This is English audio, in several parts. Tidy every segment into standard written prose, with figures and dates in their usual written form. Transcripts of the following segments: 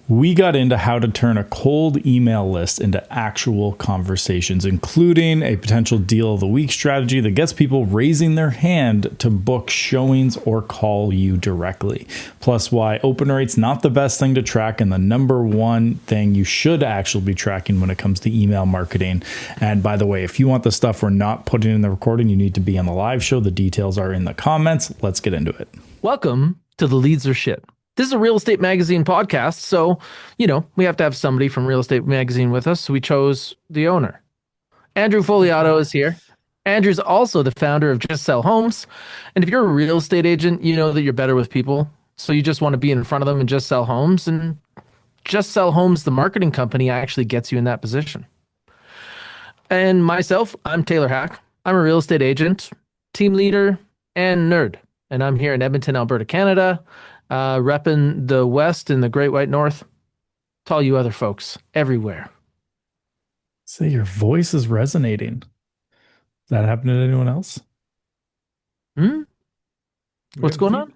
We got into how to turn a cold email list into actual conversations, including a potential deal of the week strategy that gets people raising their hand to book showings or call you directly. Plus, why open rate's not the best thing to track and the number one thing you should actually be tracking when it comes to email marketing. And by the way, if you want the stuff we're not putting in the recording, you need to be on the live show. The details are in the comments. Let's get into it. Welcome to The Leads Are Shit. This is a real estate magazine podcast, so, we have to have somebody from Real Estate Magazine with us, so we chose the owner. Andrew Fogliato is here. Andrew's also the founder of Just Sell Homes, and if you're a real estate agent, you know that you're better with people, so you just want to be in front of them and just sell homes, and Just Sell Homes, the marketing company, actually gets you in that position. And myself, I'm Taylor Hack. I'm a real estate agent, team leader, and nerd, and I'm here in Edmonton, Alberta, Canada, repping the West and the Great White North to all you other folks everywhere. Say your voice is resonating. Does that happen to anyone else? What's going on?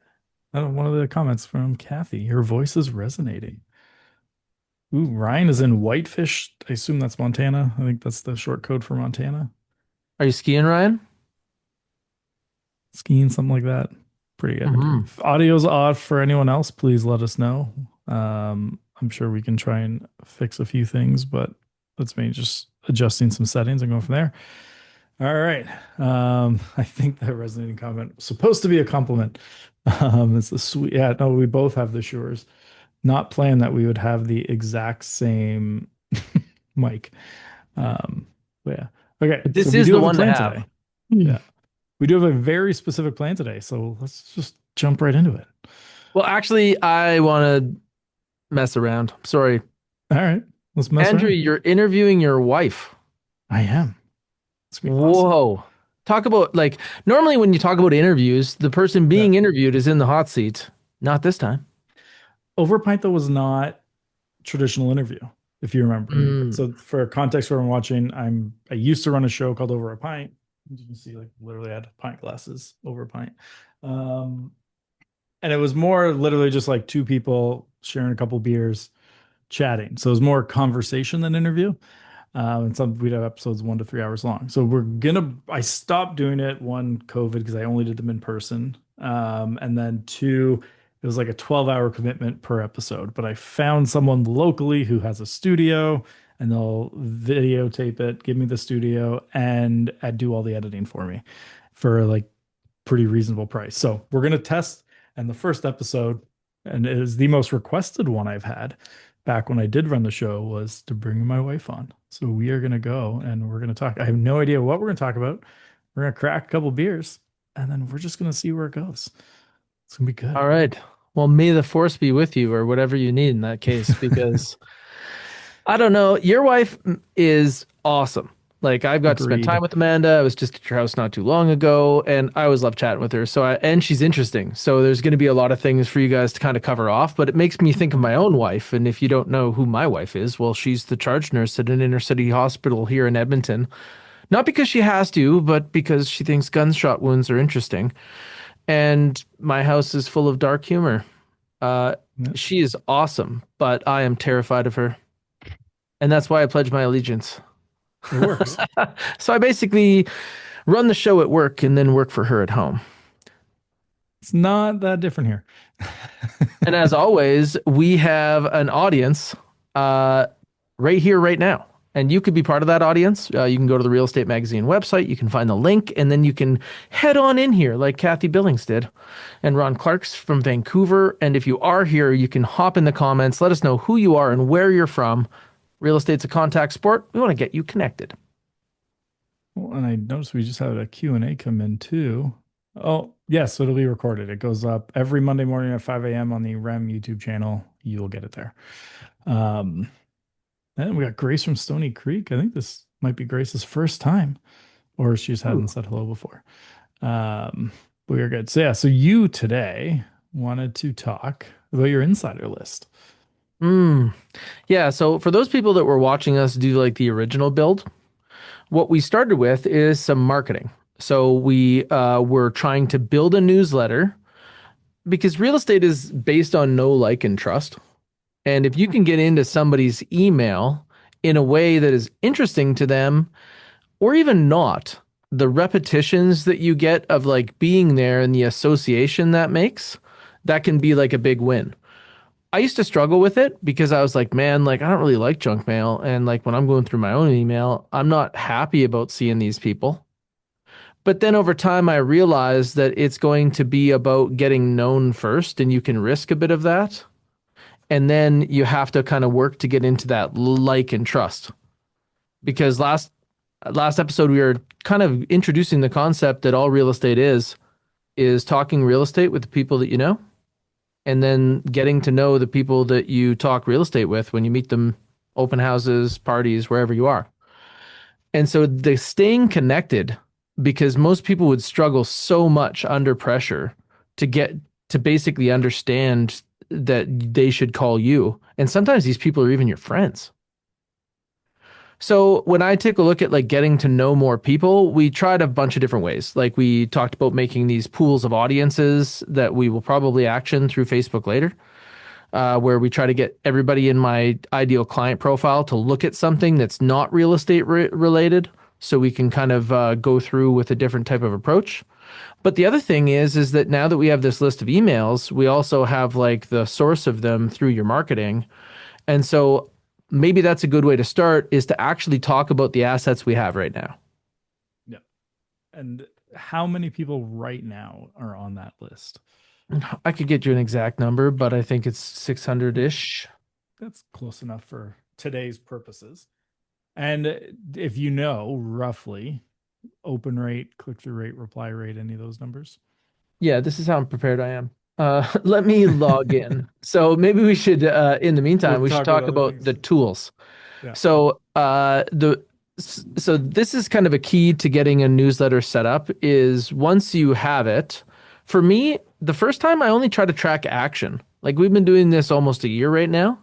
One of the comments from Kathy. Your voice is resonating. Ooh, Ryan is in Whitefish. I assume that's Montana. I think that's the short code for Montana. Are you skiing, Ryan? Skiing, something like that. Pretty good. If audio's off for anyone else, please let us know. I'm sure we can try and fix a few things, but that's me just adjusting some settings and going from there. All right. I think that resonating comment was supposed to be a compliment. It's a sweet. Yeah, no, we both have the Shures. Not planned that we would have the exact same mic. But yeah. Okay. But this is the one to have. Today. Yeah. We do have a very specific plan today, so let's just jump right into it. Well, actually, I want to mess around. Sorry. All right. Let's mess Andrew, around. you're interviewing your wife. I am. Whoa. Awesome. Talk about, normally when you talk about interviews, the person being interviewed is in the hot seat. Not this time. Over a Pint, though, was not traditional interview, if you remember. So for context, where I'm watching, I used to run a show called Over a Pint. You can see, literally had pint glasses over a pint. And it was more literally just two people sharing a couple beers, chatting. So it was more conversation than interview. And we'd have episodes 1 to 3 hours long. So I stopped doing it, one, COVID, because I only did them in person. And then two, it was a 12-hour commitment per episode. But I found someone locally who has a studio, and they'll videotape it, give me the studio, and do all the editing for me for a pretty reasonable price. So we're going to test. And the first episode, and it is the most requested one I've had back when I did run the show, was to bring my wife on. So we are going to go and we're going to talk. I have no idea what we're going to talk about. We're going to crack a couple beers, and then we're just going to see where it goes. It's going to be good. All right. Well, may the force be with you, or whatever you need in that case, because I don't know. Your wife is awesome. I've got to spend time with Amanda. I was just at your house not too long ago, and I always love chatting with her. And she's interesting. So there's going to be a lot of things for you guys to kind of cover off, but it makes me think of my own wife. And if you don't know who my wife is, well, she's the charge nurse at an inner city hospital here in Edmonton. Not because she has to, but because she thinks gunshot wounds are interesting. And my house is full of dark humor. She is awesome, but I am terrified of her. And that's why I pledge my allegiance. It works. So I basically run the show at work and then work for her at home. It's not that different here. And as always, we have an audience right here, right now. And you could be part of that audience. You can go to the Real Estate Magazine website. You can find the link, and then you can head on in here like Kathy Billings did. And Ron Clark's from Vancouver. And if you are here, you can hop in the comments. Let us know who you are and where you're from. Real estate's a contact sport. We want to get you connected. Well, and I noticed we just had a Q&A come in too. Oh, yes, it'll be recorded. It goes up every Monday morning at 5 a.m. on the REM YouTube channel. You'll get it there. And we got Grace from Stony Creek. I think this might be Grace's first time, or she just hadn't said hello before. We are good. So yeah, so you today wanted to talk about your insider list. Yeah, so for those people that were watching us do the original build, what we started with is some marketing. So we were trying to build a newsletter because real estate is based on know, like, and trust. And if you can get into somebody's email in a way that is interesting to them, or even not, the repetitions that you get of like being there and the association that makes, that can be like a big win. I used to struggle with it because I was like, man, like I don't really like junk mail. And like when I'm going through my own email, I'm not happy about seeing these people. But then over time, I realized that it's going to be about getting known first, and you can risk a bit of that. And then you have to kind of work to get into that like and trust. Because last episode we were kind of introducing the concept that all real estate is talking real estate with the people that you know, and then getting to know the people that you talk real estate with when you meet them, open houses, parties, wherever you are. And so the staying connected, because most people would struggle so much under pressure to get to basically understand that they should call you. And sometimes these people are even your friends. So when I take a look at like getting to know more people, we tried a bunch of different ways. Like we talked about making these pools of audiences that we will probably action through Facebook later, where we try to get everybody in my ideal client profile to look at something that's not real estate related, so we can kind of go through with a different type of approach. But the other thing is that now that we have this list of emails, we also have like the source of them through your marketing. And so maybe that's a good way to start, is to actually talk about the assets we have right now. Yeah. And how many people right now are on that list? I could get you an exact number, but I think it's 600-ish. That's close enough for today's purposes. And if you know roughly open rate, click through rate, reply rate, any of those numbers? Yeah, this is how prepared I am. Let me log in. So maybe we should, in the We'll meantime, we should talk about talk other about the things. tools. Yeah. So so this is kind of a key to getting a newsletter set up is once you have it. For me, the first time I only try to track action. Like we've been doing this almost a year right now.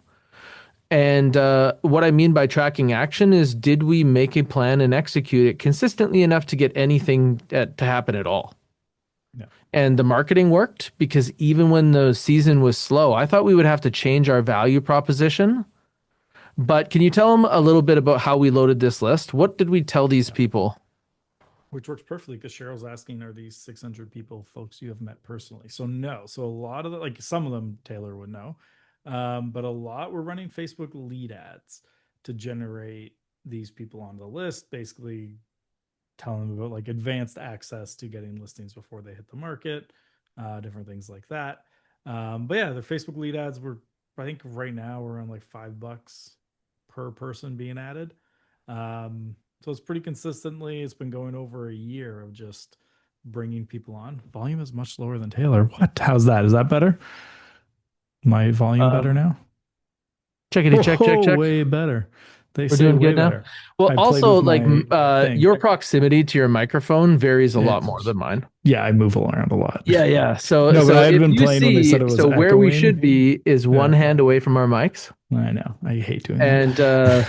And what I mean by tracking action is did we make a plan and execute it consistently enough to get anything to happen at all? Yeah. And the marketing worked because even when the season was slow, I thought we would have to change our value proposition. But can you tell them a little bit about how we loaded this list? What did we tell these Yeah. people? Which works perfectly because Cheryl's asking, are these 600 people folks you have met personally? So no. So a lot of the, like some of them Taylor would know, but a lot we're running Facebook lead ads to generate these people on the list, basically telling them about like advanced access to getting listings before they hit the market, different things like that. But yeah, the Facebook lead ads were, I think right now we're on like $5 per person being added. So it's pretty consistently, it's been going over a year of just bringing people on. Volume is much lower than Taylor. What? How's that? Is that better? My volume better Um, now? checkity check, check, Oh, check. way better. They We're say doing way good now. better. Well, I played also with like my thing. your proximity to your microphone varies a lot more It's than mine. yeah, I move around a lot. Yeah, yeah. So No, but so I had if been you playing when they said see, it was so where we echoing. should be is one Yeah, hand away from our mics. I know. I hate doing that.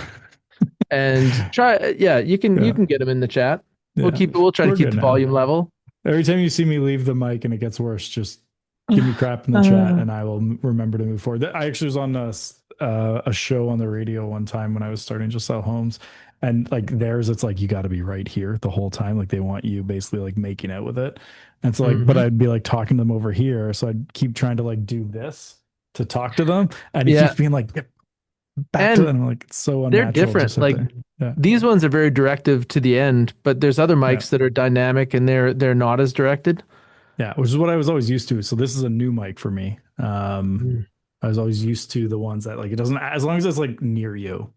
And try, yeah, you Yeah, can get them in the chat. yeah. We'll try to We're keep good the now. volume level. Every time you see me leave the mic and it gets worse, just give me crap in the chat and I will remember to move forward. I actually was on a show on the radio one time when I was starting to sell homes, and like theirs, it's like you got to be right here the whole time. Like they want you basically like making out with it. And so like, but Mhm. I'd be like talking to them over here, so I'd keep trying to like do this to talk to them, and he keeps Yeah, being like, "Get back to," and them. I'm like, it's so they're unnatural to different. sit Like there. Yeah, these ones are very directive to the end, but there's other yeah. mics that are dynamic and they're not as directed. Yeah, which is what I was always used to. So this is a new mic for me. Mm. I was always used to the ones that like it doesn't, as long as it's like near you,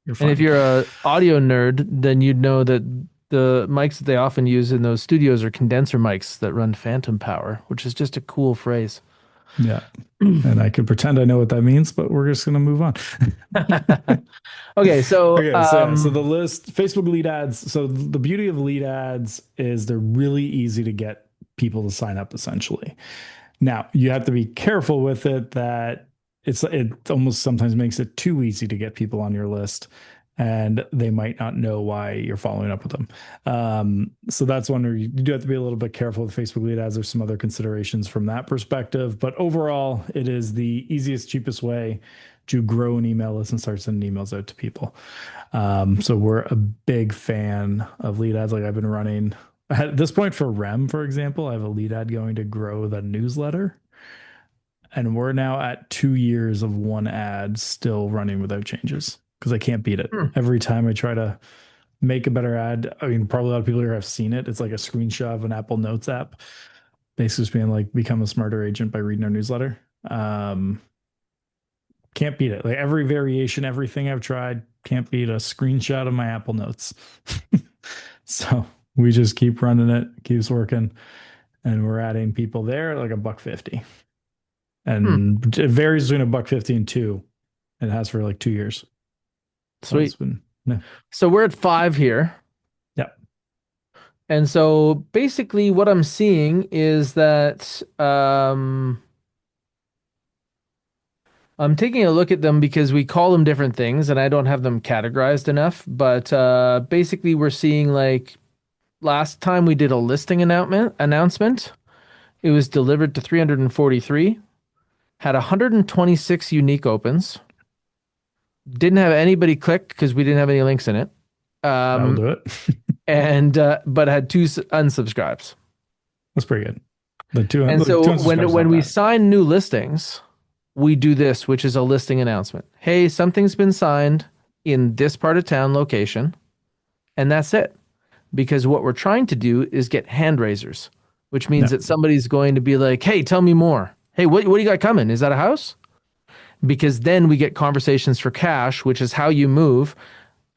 you're And if fine. you're a audio nerd, then you'd know that the mics that they often use in those studios are condenser mics that run phantom power, which is just a cool phrase. Yeah. And I could pretend I know what that means, but we're just gonna move on. Okay, so Okay, so yeah, so the list, Facebook lead ads. So the beauty of lead ads is they're really easy to get people to sign up essentially. Now, you have to be careful with it that it almost sometimes makes it too easy to get people on your list and they might not know why you're following up with them. So that's one where you do have to be a little bit careful with Facebook lead ads. There's some other considerations from that perspective, but overall, it is the easiest, cheapest way to grow an email list and start sending emails out to people. So we're a big fan of lead ads. Like I've been running at this point for REM, for example, I have a lead ad going to grow the newsletter. And we're now at 2 years of one ad still running without changes because I can't beat it. Hmm. Every time I try to make a better ad, I mean, probably a lot of people here have seen it. It's like a screenshot of an Apple Notes app, basically just being like, become a smarter agent by reading our newsletter. Can't beat it. Like every variation, everything I've tried, can't beat a screenshot of my Apple Notes. So we just keep running it, keeps working, and we're adding people there like $1.50. Hmm. And it varies between $1.50 and two. It has for like 2 years. So it's Sweet. been yeah. So we're at 5 here. Yeah. And so basically what I'm seeing is that I'm taking a look at them because we call them different things and I don't have them categorized enough. But basically we're seeing like last time we did a listing announcement, it was delivered to 343, had 126 unique opens, didn't have anybody click because we didn't have any links in it. That'll do it. And but had 2 unsubscribes. That's pretty good. The two, And look, two so unsubscribes is when not we bad. sign new listings, we do this, which is a listing announcement. Hey, something's been signed in this part of town location, and that's it. Because what we're trying to do is get hand raisers, which means No. that somebody's going to be like, "Hey, tell me more. Hey, what do you got coming? Is that a house?" Because then we get conversations for cash, which is how you move,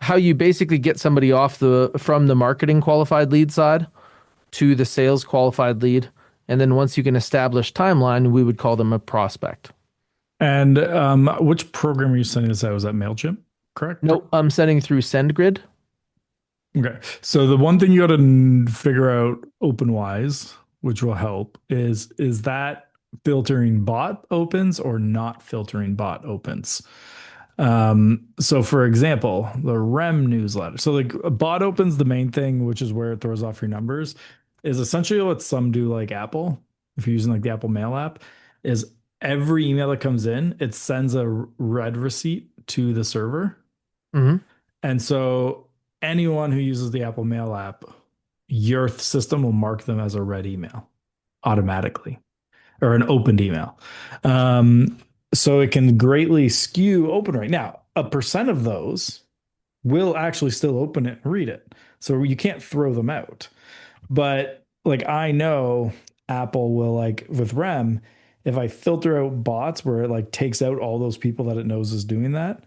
how you basically get somebody off from the marketing qualified lead side to the sales qualified lead. And then once you can establish timeline, we would call them a prospect. And which program are you sending this out? Was that MailChimp? Correct? Nope, I'm sending through SendGrid. Okay. So the one thing you got to figure out OpenWise, which will help, is that filtering bot opens or not filtering bot opens. So for example, the REM newsletter. So like bot opens, the main thing, which is where it throws off your numbers, is essentially what some do like Apple, if you're using like the Apple Mail app, is every email that comes in, it sends a read receipt to the server. Mm-hmm. And so anyone who uses the Apple Mail app, your system will mark them as a read email automatically or an opened email. Um, so it can greatly skew open rate. Now, a percent of those will actually still open it and read it. So you can't throw them out. But like I know Apple will like with REM, if I filter out bots where it like takes out all those people that it knows is doing that,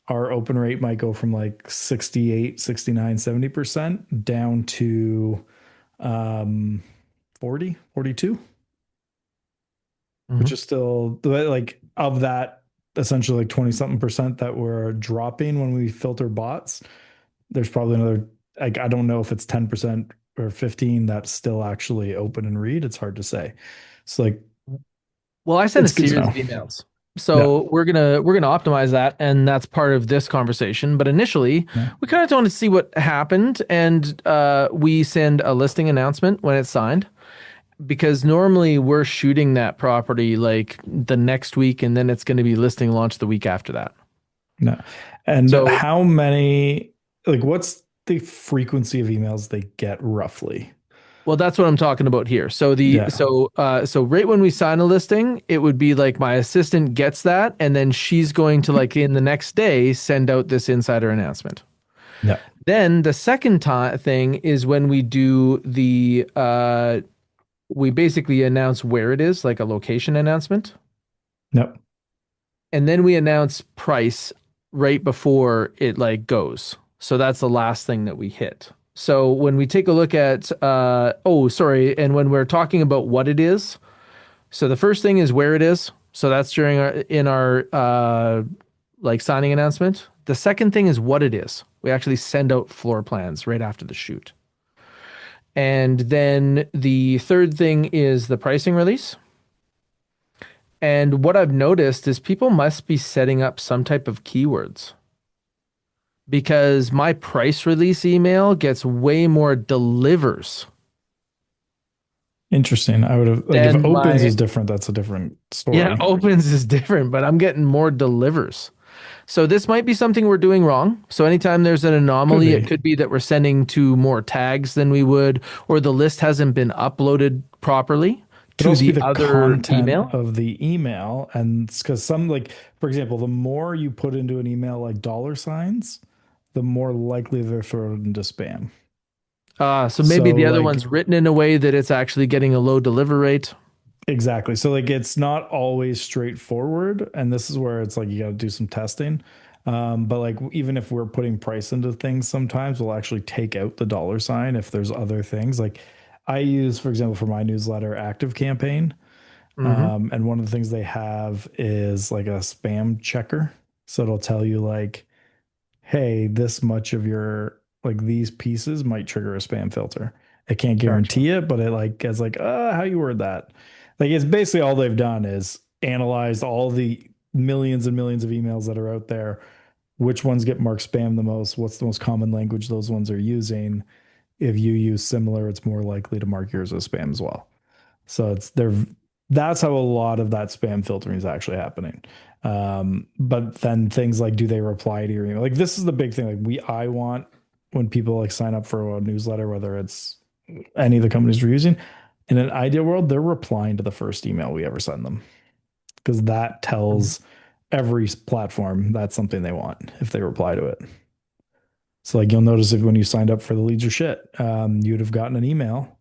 our open rate might go from like 68, 69, 70% down to um 40, 42, Mm-hmm. which is still like of that essentially like 20 something percent that we're dropping when we filter bots. There's probably another, like I don't know if it's 10% or 15 that's still actually open and read. It's hard to say. It's like Well, I sent a it's good to series know. of emails. Yeah. So we're gonna optimize that, and that's part of this conversation. But initially, Yeah. we kind of wanted to see what happened, and we send a listing announcement when it's signed, because normally we're shooting that property like the next week, and then it's going to be listing launch the week after that. No. And So, how many, like, what's the frequency of emails they get roughly? well, that's what I'm talking about here. So Yeah. so right when we sign a listing, it would be like my assistant gets that, and then she's going to like in the next day send out this insider announcement. Yeah. Then the second time thing is when we do we basically announce where it is, like a location announcement. Yep. And then we announce price right before it like goes. So that's the last thing that we hit. So when we take a look at and when we're talking about what it is, so the first thing is where it is. So that's during our like signing announcement. The second thing is what it is. We actually send out floor plans right after the shoot. And then the third thing is the pricing release. And what I've noticed is people must be setting up some type of keywords, because my price release email gets way more delivers. Interesting. I would have like if Then opens my is different, that's a different yeah, story. opens is different, but I'm getting more delivers. So this might be something we're doing wrong. So anytime there's an Could anomaly, it be. could be that we're sending to more tags than we would, or the list hasn't been uploaded properly Could to also be the the other content email. of the email. And because some, like, for example, the more you put into an email like dollar signs, the more likely they're thrown into spam. So maybe So, the other like, one's written in a way that it's actually getting a low deliver rate. exactly. So, like, it's not always straightforward. And this is where it's like you got to do some testing. But, like, even if we're putting price into things, sometimes we'll actually take out the dollar sign if there's other things. Like, I use, for example, for my newsletter, Active Campaign. Hmm. And one of the things they have is like a spam checker. So it'll tell you like, hey, this much of your like these pieces might trigger a spam filter. It can't Gotcha. guarantee it, but it like is like, how you word that. Like it's basically all they've done is analyzed all the millions and millions of emails that are out there. Which ones get marked spam the most? What's the most common language those ones are using? If you use similar, it's more likely to mark yours as spam as well. So it's there. That's how a lot of that spam filtering is actually happening. But then things like, do they reply to your email? Like this is the big thing. Like I want when people like sign up for a newsletter, whether it's any of the companies we're using, in an ideal world, they're replying to the first email we ever send them because that Mhm. tells every platform that's something they want if they reply to it. So like you'll notice if when you signed up for the leads or shit, you'd have gotten an email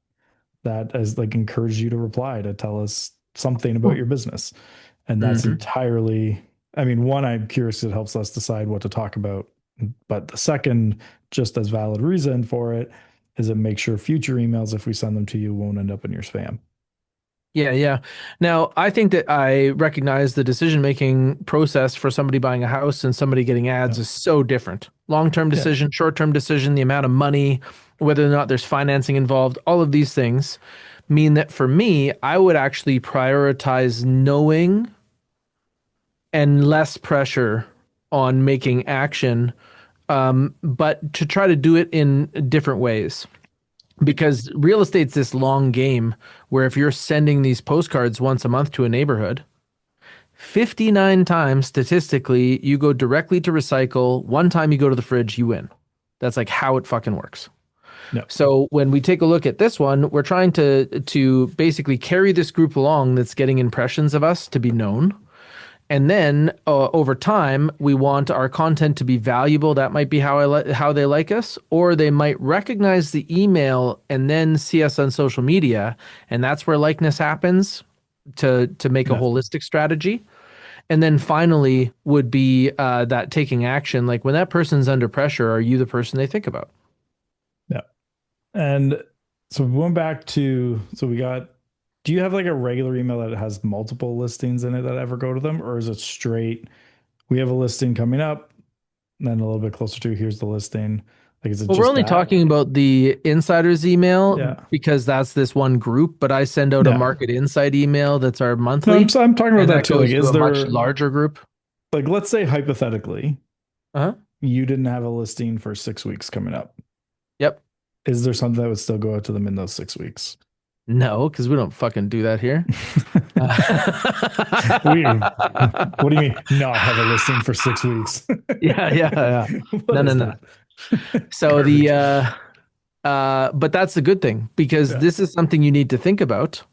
that has like encouraged you to reply to tell us something about your business. And that's Hmm. entirely, I mean, one, I'm curious, it helps us decide what to talk about. But the second, just as valid reason for it is it makes sure future emails, if we send them to you, won't end up in your spam. Yeah, yeah. Now, I think that I recognize the decision-making process for somebody buying a house and somebody getting Yeah. ads is so different. Long-term Yeah. decision, short-term decision, the amount of money, whether or not there's financing involved, all of these things mean that for me, I would actually prioritize knowing and less pressure on making action, but to try to do it in different ways. Because real estate's this long game where if you're sending these postcards once a month to a neighborhood, 59 times statistically, you go directly to recycle. One time you go to the fridge, you win. That's like how it fucking works. No. So when we take a look at this one, we're trying to basically carry this group along that's getting impressions of us to be known. And then over time, we want our content to be valuable. That might be how they like us, or they might recognize the email and then see us on social media, and that's where likeness happens to make a Yeah. holistic strategy. And then finally would be that taking action. Like when that person's under pressure, are you the person they think about? Yeah. And so we went back to, so we got, do you have like a regular email that has multiple listings in it that ever go to them? Or is it straight? We have a listing coming up, and then a little bit closer to here's the listing. Like, is it Well, we're just only that? talking about the insiders email Yeah. because that's this one group, but I send out a Yeah. market insight email that's our No, monthly, I'm talking about and that that too. Like, goes to is a much there, larger group. like, let's say hypothetically, Uh-huh. you didn't have a listing for 6 weeks coming up. Yep. Is there something that would still go out to them in those 6 weeks? No, because we don't fucking do that here. We, what do you mean not have a listing for 6 weeks? Yeah, yeah, yeah. What No, no, is no. that? So Garbage. but that's the good thing because Yeah. this is something you need to think about.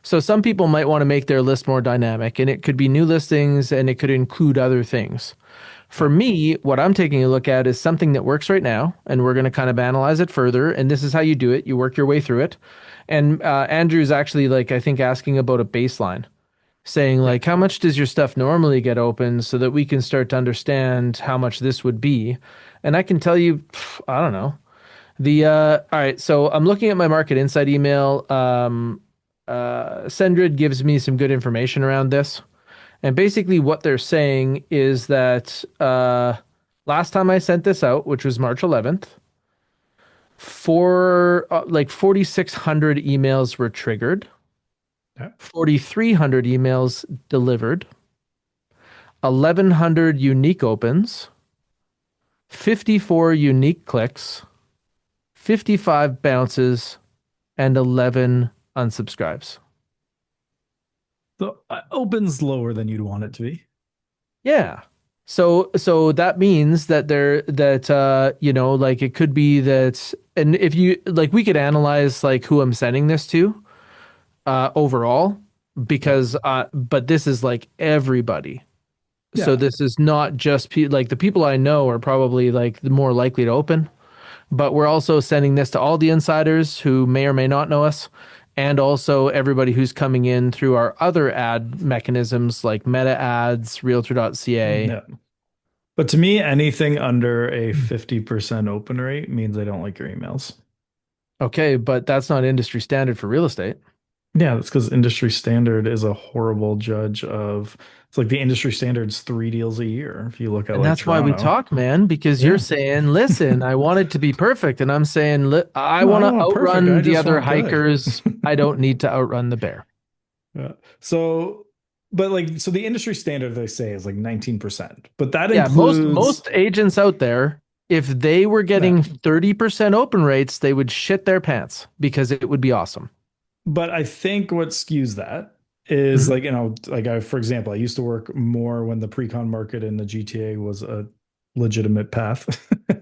So some people might want to make their list more dynamic, and it could be new listings and it could include other things. For Yeah. me, what I'm taking a look at is something that works right now, and we're going to kind of analyze it further. And this is how you do it. You work your way through it. And Andrew's actually like, I think, asking about a baseline, saying Yeah. like, how much does your stuff normally get open so that we can start to understand how much this would be. And I can tell you, I don't know. All right, so I'm looking at my market insight email. Sendrid gives me some good information around this. And basically, what they're saying is that last time I sent this out, which was March 11th, for like 4,600 emails were triggered, Yeah. 4,300 emails delivered, 1,100 unique opens, 54 unique clicks, 55 bounces, and 11 unsubscribes. So opens lower than you'd want it to be. Yeah. So that means that like it could be that, and if you like we could analyze like who I'm sending this to overall, Yeah. because but this is like everybody. So Yeah. this is not just like the people I know are probably like the more likely to open, but we're also sending this to all the insiders who may or may not know us, and also everybody who's coming in through our other ad mechanisms like meta ads, realtor.ca. Yeah. But to me, anything under a 50% open rate means they don't like your emails. Okay, but that's not industry standard for real estate. Yeah, that's because industry standard is a horrible judge of it's like the industry standard's 3 deals a year. If you look at And like that's why we Toronto. talk, man, because you're Yeah. saying, listen, I want it to be perfect. And I'm saying, I No, I want don't to want perfect. I outrun the just other want good. hikers. I don't need to outrun the bear. Yeah. So, but like, so the industry standard they say is like 19%, but that Yeah, most includes, most agents out there, if they were no, getting 30% open rates, they would shit their pants because it would be awesome. but I think what skews that is Mhm. like, like for example, I used to work more when the pre-con market in the GTA was a legitimate path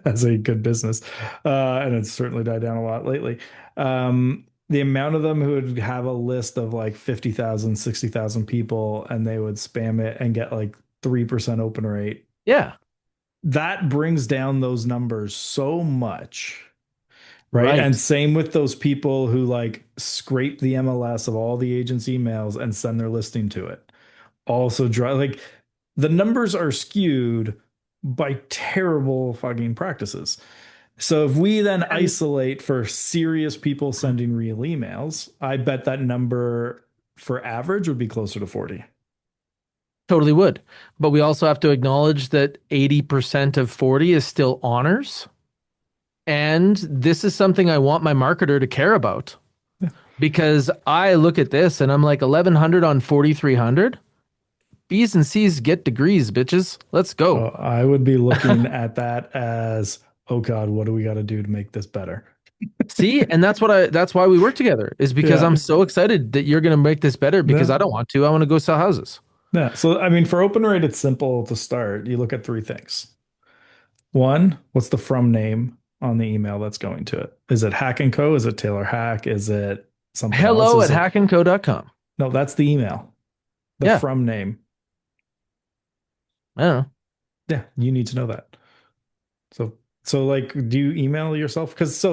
as a good business. And it's certainly died down a lot lately. The amount of them who would have a list of like 50,000, 60,000 people and they would spam it and get like 3% open rate, Yeah, that brings down those numbers so much. Right. And right. same with those people who like scrape the MLS of all the agents' emails and send their listing to it. Also, like the numbers are skewed by terrible fucking practices. So if we then And isolate for serious people sending real emails, I bet that number for average would be closer to 40. totally would. But we also have to acknowledge that 80% of 40 is still honors. And this is something I want my marketer to care about Yeah. because I look at this and I'm like 1100 on 4300. B's and C's get degrees, bitches. Let's go. I would be looking at that as, oh God, what do we got to do to make this better? See, and that's why we work together is because Yeah. I'm so excited that you're going to make this better because Yeah. I don't want to. I want to go sell houses. Yeah. So, I mean, for open rate, it's simple to start. You look at three things. One, what's the from name on the email that's going to it? Is it Hack and Co? Is it Taylor Hack? Is it something else? Hello at Is it hackandco.com. no, that's the email. The Yeah, from name. I don't know. Yeah, you need to know that. So like, do you email yourself? Because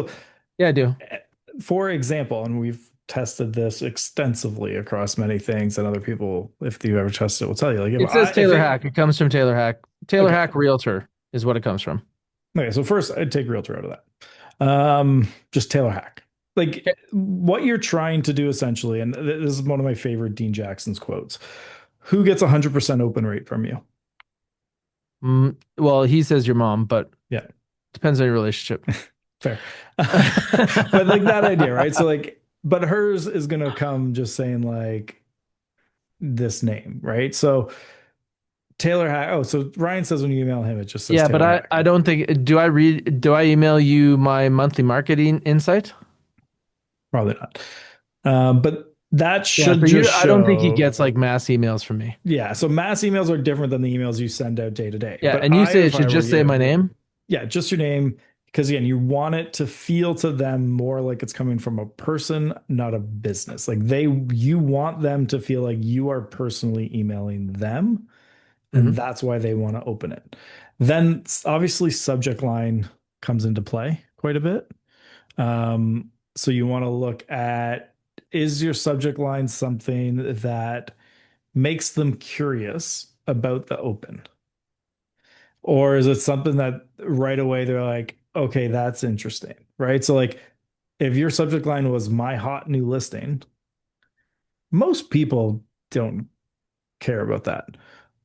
Yeah, I do. eh, for example, and we've tested this extensively across many things, and other people, if you ever tested it, will tell you. Like It says if Taylor it Hack. It comes from Taylor Hack. Taylor okay, Hack Realtor is what it comes from. okay. So first, I'd take realtor out of that. Just Taylor Hack. Like Okay. what you're trying to do essentially, and this is one of my favorite Dean Jackson's quotes: "Who gets 100% open rate from you?" Well, he says your mom, but Yeah, depends on your relationship. fair. But like that idea, right? So like, but hers is gonna come just saying like this name, right? So Taylor Hack. Oh, so Ryan says when you email him, it just says Yeah, but Taylor I Hack. don't think do I email you my monthly marketing insight? Probably not. But that Yeah, so should you just I don't think he show. gets like mass emails from me. Yeah. So mass emails are different than the emails you send out day to day. Yeah, But and you I, say it if I should were just say you, my name. yeah, just your name. Because again, you want it to feel to them more like it's coming from a person, not a business. Like you want them to feel like you are personally emailing them, and Hmm. that's why they want to open it. Then obviously subject line comes into play quite a bit. So you want to look at, is your subject line something that makes them curious about the open? Or is it something that right away they're like, okay, that's interesting, right? So like if your subject line was my hot new listing, most people don't care about that.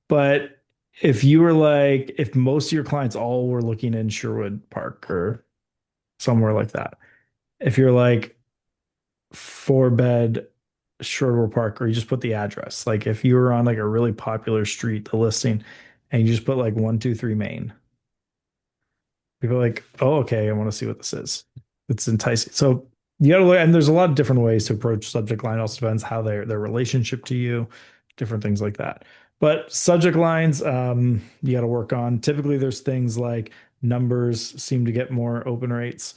But if you were like, if most of your clients all were looking in Sherwood Park or somewhere like that, if you're like 4 bed Sherwood Park, or you just put the address, like if you were on like a really popular street, the listing, and you just put like 123 Main, people are like, oh, okay, I want to see what this is. It's enticing. So You gotta look, and there's a lot of different ways to approach subject line. Also depends how their relationship to you, different things like that. But subject lines, you got to work on. Typically, there's things like numbers seem to get more open rates,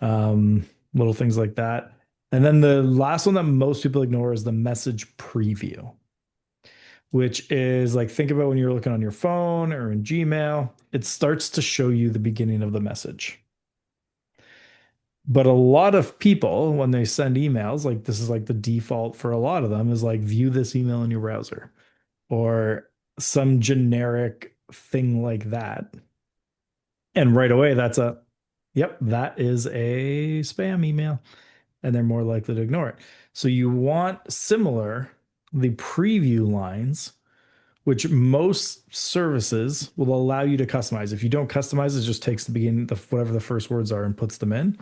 little things like that. And then the last one that most people ignore is the message preview, which is like think about when you're looking on your phone or in Gmail, it starts to show you the beginning of the message. But a lot of people, when they send emails, like this is like the default for a lot of them, is like view this email in your browser or some generic thing like that. And right away, yep, that is a spam email. And they're more likely to ignore it. So you want similar, the preview lines, which most services will allow you to customize. If you don't customize, it just takes the beginning, whatever the first words are, and puts them in.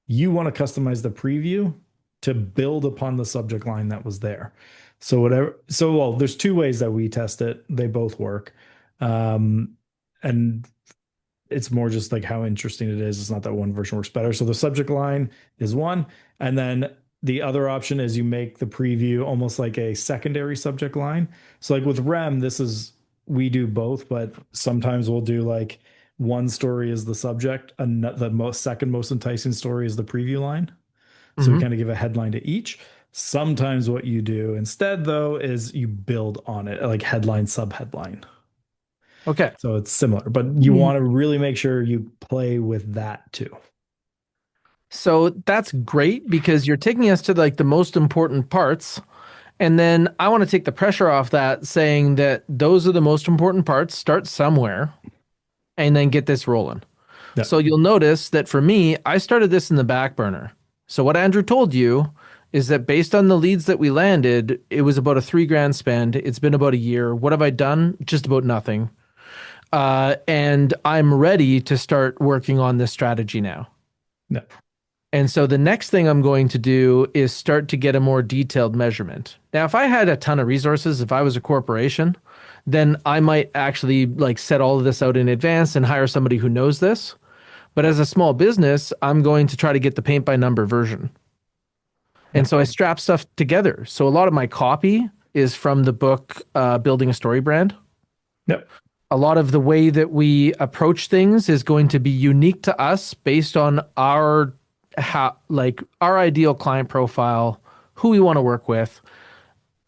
You want to customize the preview to build upon the subject line that was there. So whatever, so well, there's two ways that we test it. They both work. And it's more just like how interesting it is. It's not that one version works better. So the subject line is one. And then the other option is you make the preview almost like a secondary subject line. So like with REM, we do both, but sometimes we'll do like one story is the subject, and the second most enticing story is the preview line. So we Mm-hmm. kind of give a headline to each. Sometimes what you do instead, though, is you build on it, like headline, subheadline. Okay. So it's similar, but you Mm. want to really make sure you play with that too. So that's great because you're taking us to like the most important parts. And then I want to take the pressure off that, saying that those are the most important parts. Start somewhere and then get this rolling. Yeah. So you'll notice that for me, I started this in the back burner. So what Andrew told you is that based on the leads that we landed, it was about a 3 grand spend. It's been about a year. What have I done? Just about nothing. And I'm ready to start working on this strategy now. Yeah. And so the next thing I'm going to do is start to get a more detailed measurement. Now, if I had a ton of resources, if I was a corporation, then I might actually like set all of this out in advance and hire somebody who knows this. But as a small business, I'm going to try to get the paint by number version. Yeah. And so I strap stuff together. So a lot of my copy is from the book Building a Story Brand. Yep. A lot of the way that we approach things is going to be unique to us based on our ideal client profile, who we want to work with.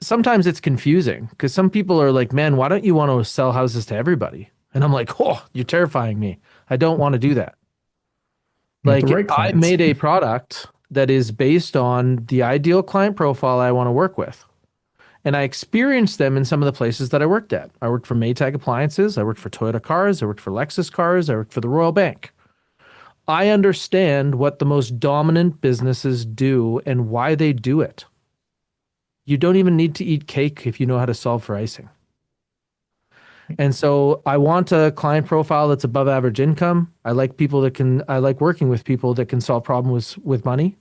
Sometimes it's confusing because some people are like, "Man, why don't you want to sell houses to everybody?" And I'm like, "Oh, you're terrifying me. I don't want to do that." You want the Like right I clients. made a product that is based on the ideal client profile I want to work with. And I experienced them in some of the places that I worked at. I worked for Maytag Appliances, I worked for Toyota Cars, I worked for Lexus Cars, I worked for the Royal Bank. I understand what the most dominant businesses do and why they do it. You don't even need to eat cake if you know how to solve for icing. And so I want a client profile that's above average income. I like working with people that can solve problems with money.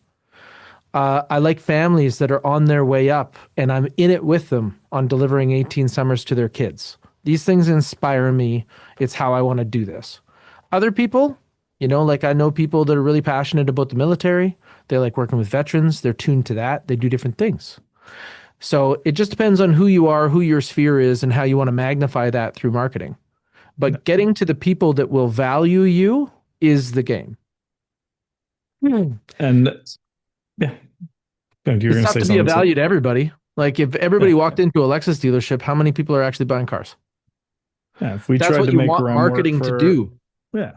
I like families that are on their way up and I'm in it with them on delivering 18 summers to their kids. These things inspire me. It's how I want to do this. Other people, like I know people that are really passionate about the military. They like working with veterans. They're tuned to that. They do different things. So it just depends on who you are, who your sphere is, and how you want to magnify that through marketing. Yeah. But getting to the people that will value you is the game. And yeah, you're It's going to tough say to be a something. value to everybody. Like if everybody Yeah. walked into a Lexus dealership, how many people are actually buying cars? Yeah. If we That's tried what to you make want REM work marketing to for, do yeah,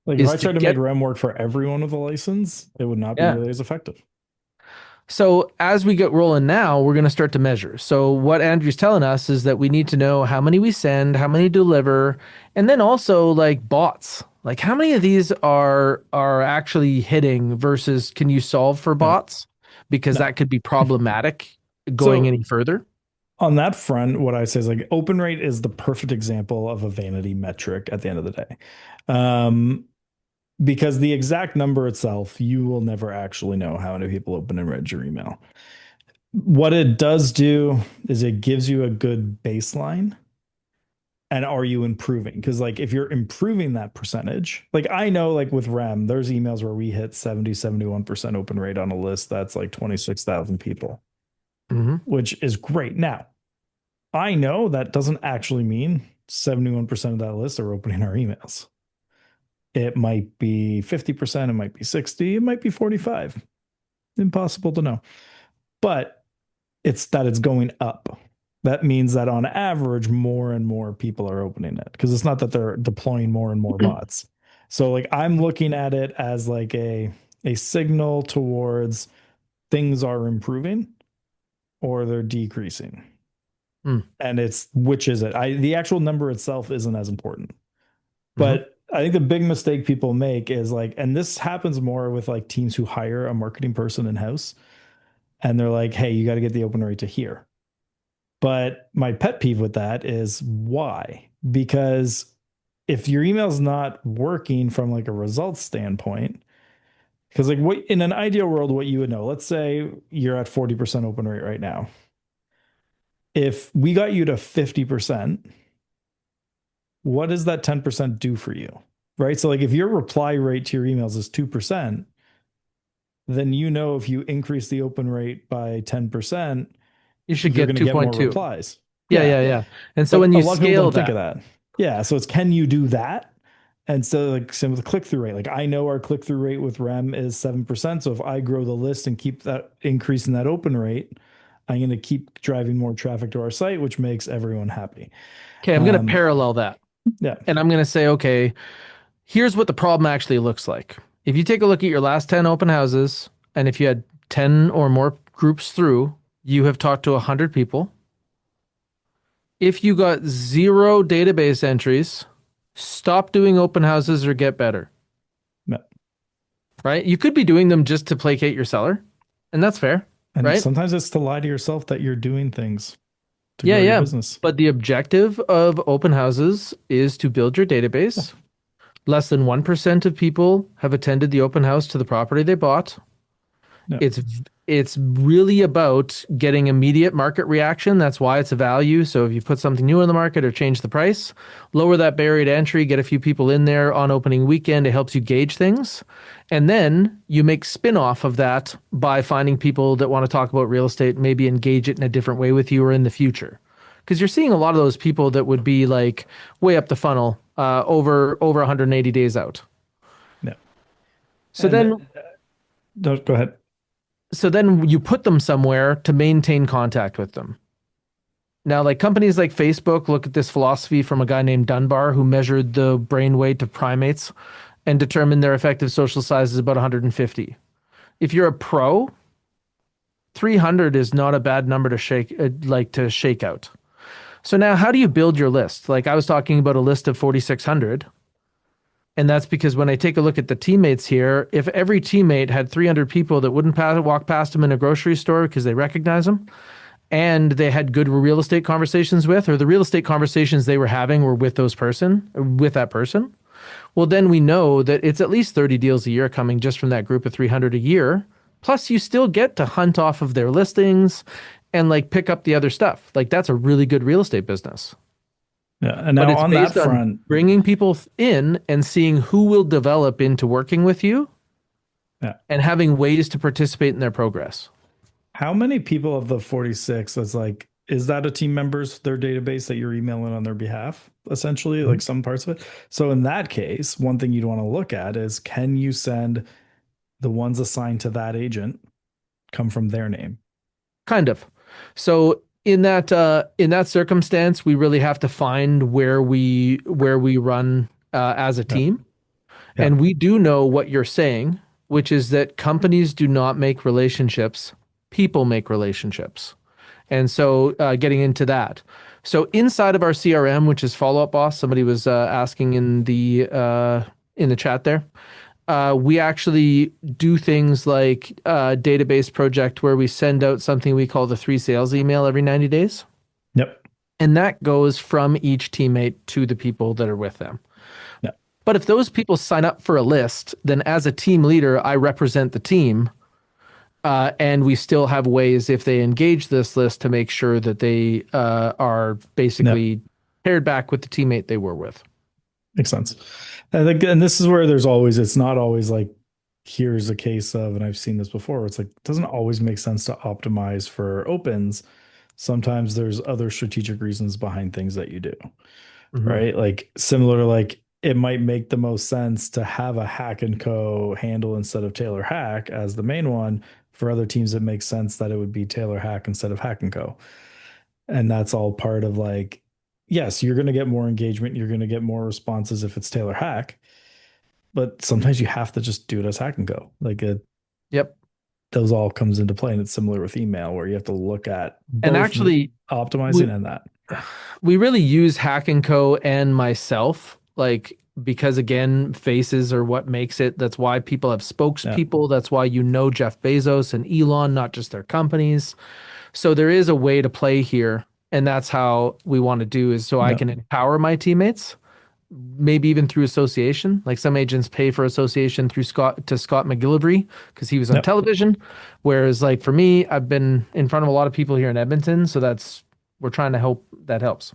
like if is I to tried to make get, REM work for everyone with a license, it would not be yeah. nearly as effective. So as we get rolling now, we're going to start to measure. So what Andrew's telling us is that we need to know how many we send, how many deliver, and then also like bots. Like how many of these are actually hitting versus can you solve for Yeah. bots? Because No. that could be problematic going So any further. on that front, what I say is like open rate is the perfect example of a vanity metric at the end of the day. Um, because the exact number itself, you will never actually know how many people open and read your email. What it does do is it gives you a good baseline And are you improving? Because like if you're improving that percentage, like I know like with REM, there's emails where we hit 70, 71% open rate on a list that's like 26,000 people, Mm-hmm. which is great. Now, I know that doesn't actually mean 71% of that list are opening our emails. It might be 50%, it might be 60, it might be 45. Impossible to know. But it's that it's going up. That means that on average, more and more people are opening it because it's not that they're deploying more and more bots. So like I'm looking at it as like a signal towards things are improving or they're decreasing. Mm. And it's which is it? The actual number itself isn't as important. Mm-hmm. But I think the big mistake people make is like, and this happens more with like teams who hire a marketing person in house and they're like, hey, you got to get the open rate to here. But my pet peeve with that is why? Because if your email's not working from like a results standpoint, because like what in an ideal world, what you would know, let's say you're at 40% open rate right now. If we got you to 50%, what does that 10% do for you? Right. So like if your reply rate to your emails is 2%, then you know if you increase the open rate by 10%, You should you're get going to get more 2.2. replies. Yeah, Yeah. yeah, yeah. And so But when a you lot of people scale don't think of that, that. Yeah. So it's can you do that? And so like same with the click-through rate. Like I know our click-through rate with REM is 7%. So if I grow the list and keep that increase in that open rate, I'm going to keep driving more traffic to our site, which makes everyone happy. okay, I'm going to Um, parallel that. yeah. And I'm going to say, okay, here's what the problem actually looks like. If you take a look at your last 10 open houses, and if you had 10 or more groups through, you have talked to 100 people. If you got zero database entries, stop doing open houses or get better, No. right? You could be doing them just to placate your seller, and that's fair, And right? sometimes it's to lie to yourself that you're doing things to Yeah, grow your yeah. business. But the objective of open houses is to build your Yeah. database. Less than 1% of people have attended the open house to the property they bought. No. It's it's really about getting immediate market reaction. That's why it's a value. So if you put something new in the market or change the price, lower that barrier to entry, get a few people in there on opening weekend. It helps you gauge things. And then you make spin-off of that by finding people that want to talk about real estate, maybe engage it in a different way with you or in the future. Because you're seeing a lot of those people that would be like way up the funnel, over 180 days out. No. So And then don't go ahead. so then you put them somewhere to maintain contact with them. Now, like companies like Facebook look at this philosophy from a guy named Dunbar who measured the brain weight of primates and determined their effective social size is about 150. If you're a pro, 300 is not a bad number to shake out. So now how do you build your list? Like I was talking about a list of 4,600. And that's because when I take a look at the teammates here, if every teammate had 300 people that wouldn't walk past them in a grocery store because they recognize them, and they had good real estate conversations with, or the real estate conversations they were having were with that person, well, then we know that it's at least 30 deals a year coming just from that group of 300 a year. Plus, you still get to hunt off of their listings and like pick up the other stuff. Like that's a really good real estate business. Yeah. And But now it's on that based on front, bringing people in and seeing who will develop into working with you yeah. and having ways to participate in their progress. How many people of the 46 that's like, is that a team member's their database that you're emailing on their behalf? Essentially, Mhm. like some parts of it. So in that case, one thing you'd want to look at is can you send the ones assigned to that agent come from their name? Kind of. So in that circumstance, we really have to find where we run as a Yeah. team. Yeah. And we do know what you're saying, which is that companies do not make relationships, people make relationships. And so getting into that. So inside of our CRM, which is Follow Up Boss, somebody was asking in the chat there. We actually do things like a database project where we send out something we call the 3 sales email every 90 days. Yep. And that goes from each teammate to the people that are with them. Yeah. But if those people sign up for a list, then as a team leader, I represent the team. And we still have ways, if they engage this list, to make sure that they are Yep. basically paired back with the teammate they were with. Makes sense. I think, and this is where there's always, it's not always like, here's a case of, and I've seen this before, where it's like, it doesn't always make sense to optimize for opens. Sometimes there's other strategic reasons behind things that you do, Hmm. right? Like similar to like, it might make the most sense to have a Hack and Co handle instead of Taylor Hack as the main one. For other teams, it makes sense that it would be Taylor Hack instead of Hack and Co. And that's all part of like, yes, you're going to get more engagement, you're going to get more responses if it's Taylor Hack, but sometimes you have to just do it as Hack and Go. Like Yep. those all comes into play, and it's similar with email where you have to look at And both actually, we optimizing and that. we really use Hack and Co. and myself, like because again, faces are what makes it. That's why people have Yeah, spokespeople. That's why you know Jeff Bezos and Elon, not just their companies. So there is a way to play here, and that's how we want to do is so I yeah, can empower my teammates, maybe even through association. Like some agents pay for association through Scott McGillivray because he was on yeah. television. Whereas like for me, I've been in front of a lot of people here in Edmonton, so that's we're trying to help that helps.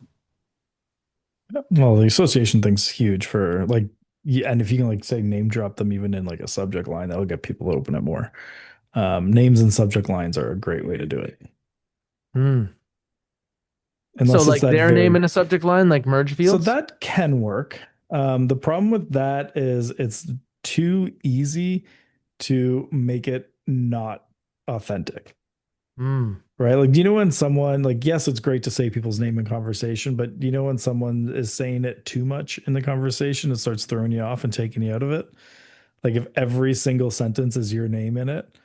Well, the association thing's huge for like, yeah, and if you can like say name drop them even in like a subject line, that'll get people to open it more. Names and subject lines are a great way to do it, Hmm. So unless it's like that their name very. in a subject line, like merge So fields. that can work. The problem with that is it's too easy to make it not authentic, Hmm. right? Like, do you know when someone, like, yes, it's great to say people's name in conversation, but do you know when someone is saying it too much in the conversation, it starts throwing you off and taking you out of it? Like, if every single sentence is your name in it,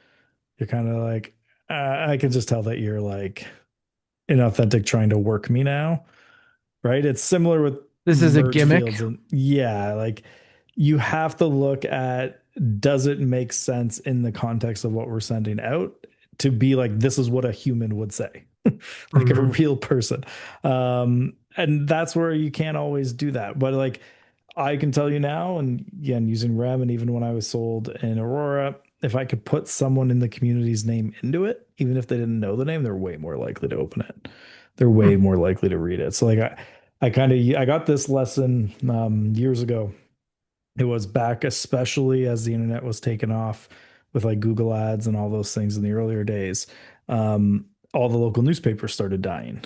you're kind of like, I can just tell that you're like inauthentic trying to work me now, right? It's similar with This is a merge gimmick. fields. And yeah, like you have to look at, does it make sense in the context of what we're sending out to be like, this is what a human would say, like a Hmm. real person. And that's where you can't always do that. But like, I can tell you now, and again, using Rem, and even when I was sold in Aurora, if I could put someone in the community's name into it, even if they didn't know the name, they're way more likely to open it. They're way more likely to read it. So like I kind of I got this lesson years ago. It was back, especially as the internet was taken off with like Google ads and all those things in the earlier days. All the local newspapers started dying,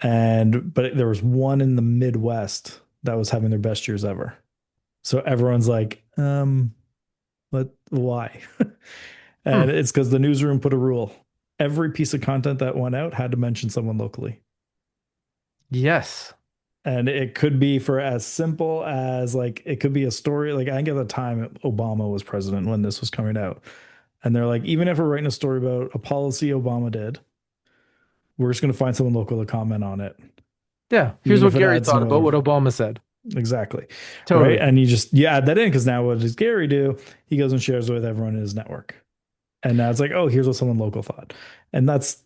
and but there was one in the Midwest that was having their best years ever. So everyone's like, but why? Hmm. And it's because the newsroom put a rule. Every piece of content that went out had to mention someone locally. Yes. And it could be for as simple as like, it could be a story. Like, I think at the time Obama was president when this was coming out. And they're like, even if we're writing a story about a policy Obama did, we're just going to find someone local to comment on it, Yeah. Here's even what if it Gary adds thought about no. what Obama said. Exactly. Right. Totally. And you add that in because now what does Gary do? He goes and shares it with everyone in his network. And now it's like, oh, here's what someone local thought. And that's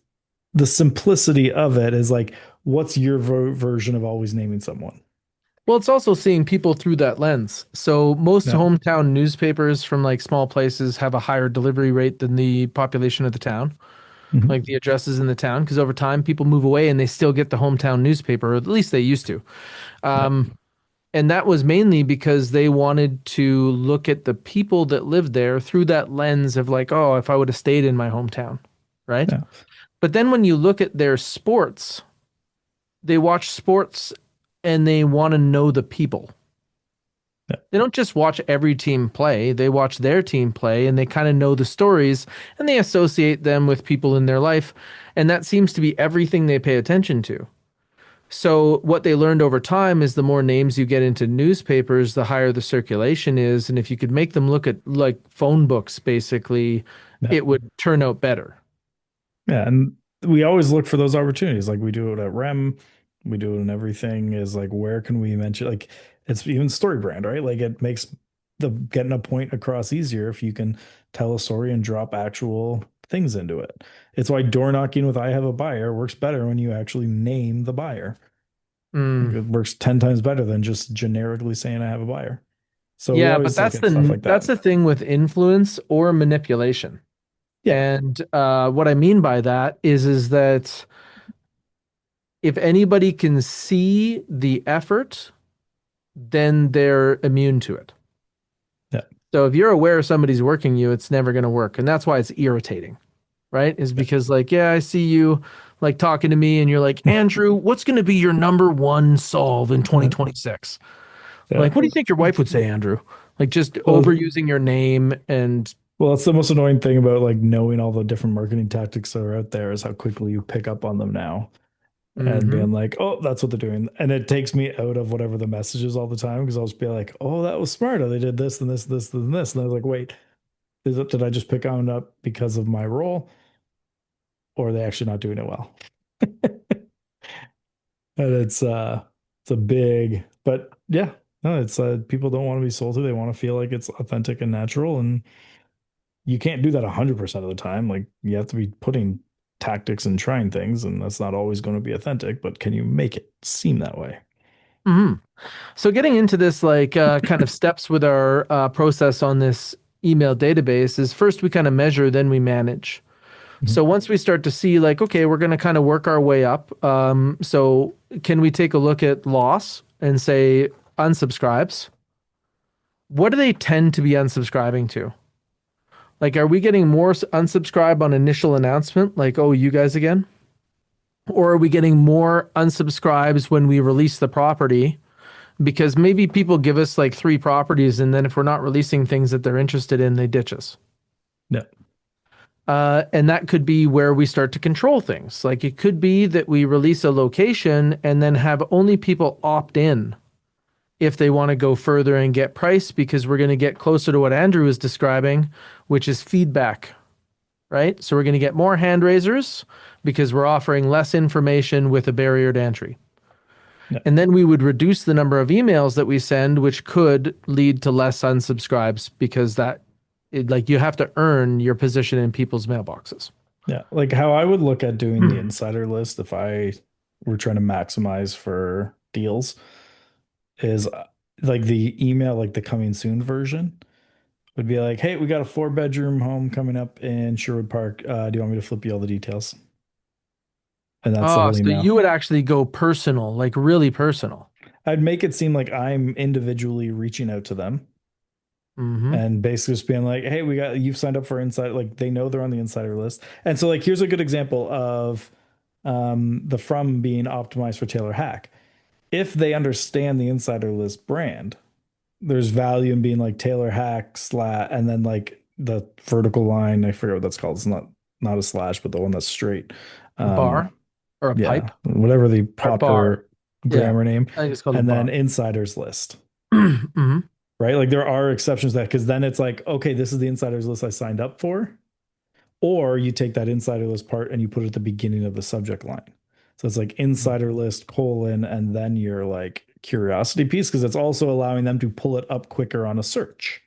the simplicity of it is like, what's your version of always naming someone? Well, it's also seeing people through that lens. So most Yeah. hometown newspapers from like small places have a higher delivery rate than the population of the town, Mhm. like the addresses in the town, because over time people move away and they still get the hometown newspaper, or at least they used to. Yeah. Um, and that was mainly because they wanted to look at the people that lived there through that lens of like, oh, if I would have stayed in my hometown, right? Yeah. But then when you look at their sports, they watch sports and they want to know the people. Yeah. They don't just watch every team play, they watch their team play and they kind of know the stories and they associate them with people in their life. And that seems to be everything they pay attention to. So, what they learned over time is the more names you get into newspapers, the higher the circulation is. And if you could make them look at like phone books, basically, Yeah. it would turn out better. Yeah. And we always look for those opportunities. Like we do it at REM, we do it in everything is like, where can we mention, like, it's even story brand, right? Like it makes the getting a point across easier if you can tell a story and drop actual things into it. It's why door knocking with I have a buyer works better when you actually name the buyer. Like Mm. it works 10 times better than just generically saying I have a buyer. So we Yeah, but always look at stuff like that's that. the thing with influence or manipulation. Yeah. And what I mean by that is that if anybody can see the effort, then they're immune to it. Yeah. So if you're aware somebody's working you, it's never going to work. And that's why it's irritating, right? Is because like, yeah, I see you like talking to me and you're like, Andrew, what's going to be your number one solve in Yeah. 2026? Yeah. Like, what do you think your wife would say, Andrew? Like just Well, overusing your name and that's the most annoying thing about like knowing all the different marketing tactics that are out there is how quickly you pick up on them now and mm-hmm. being like, oh, that's what they're doing. And it takes me out of whatever the message is all the time because I'll just be like, oh, that was smart. They did this and this, this, and this. And I was like, wait, did I just pick on it up because of my role or are they actually not doing it well? And it's a big, but yeah, no, it's people don't want to be sold to. They want to feel like it's authentic and natural. And you can't do that 100% of the time. Like you have to be putting tactics and trying things, and that's not always going to be authentic, but can you make it seem that way? Mm-hmm. So getting into this like kind of steps with our process on this email database is first we kind of measure, then we manage. Mhm. So once we start to see like, okay, we're going to kind of work our way up. So can we take a look at loss and say unsubscribes? What do they tend to be unsubscribing to? Like, are we getting more unsubscribe on initial announcement? Like, oh, you guys again? Or are we getting more unsubscribes when we release the property? Because maybe people give us like three properties, and then if we're not releasing things that they're interested in, they ditch us. Yeah. And that could be where we start to control things. Like it could be that we release a location and then have only people opt in if they want to go further and get price because we're going to get closer to what Andrew is describing, which is feedback, right? So we're going to get more hand raisers because we're offering less information with a barrier to entry. Yeah. And then we would reduce the number of emails that we send, which could lead to less unsubscribes because like you have to earn your position in people's mailboxes. Yeah. Like how I would look at doing the insider list if I were trying to maximize for deals is like the email, like the coming soon version would be like, hey, we got a 4-bedroom home coming up in Sherwood Park. Do you want me to flip you all the details? And that's the Oh, whole so email. you would actually go personal, like really personal. I'd make it seem like I'm individually reaching out to them Mm-hmm. and basically just being like, hey, you've signed up for insider, like they know they're on the insider list. And so like here's a good example of the from being optimized for Taylor Hack. If they understand the insider list brand, there's value in being like Taylor Hack slash and then like the vertical line, I forget what that's called. It's not a slash, but the one that's straight. A bar Um, or a yeah, pipe whatever the or a bar. proper Yeah, grammar name, I think it's called a and then bar. insiders list. Mm-hmm. Right? Like there are exceptions to that because then it's like, okay, this is the insiders list I signed up for. Or you take that insider list part and you put it at the beginning of the subject line. So it's like insider list colon and then your like curiosity piece because it's also allowing them to pull it up quicker on a search.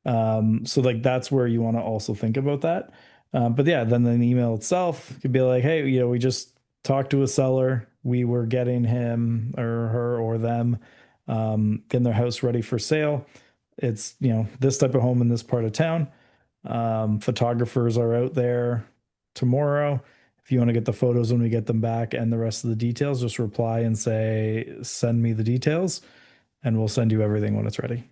So like that's where you want to also think about that. But yeah, then the email itself could be like, hey, we just talked to a seller. We were getting him or her or them getting their house ready for sale. It's, this type of home in this part of town. Photographers are out there tomorrow. If you want to get the photos when we get them back and the rest of the details, just reply and say, send me the details and we'll send you everything when it's ready.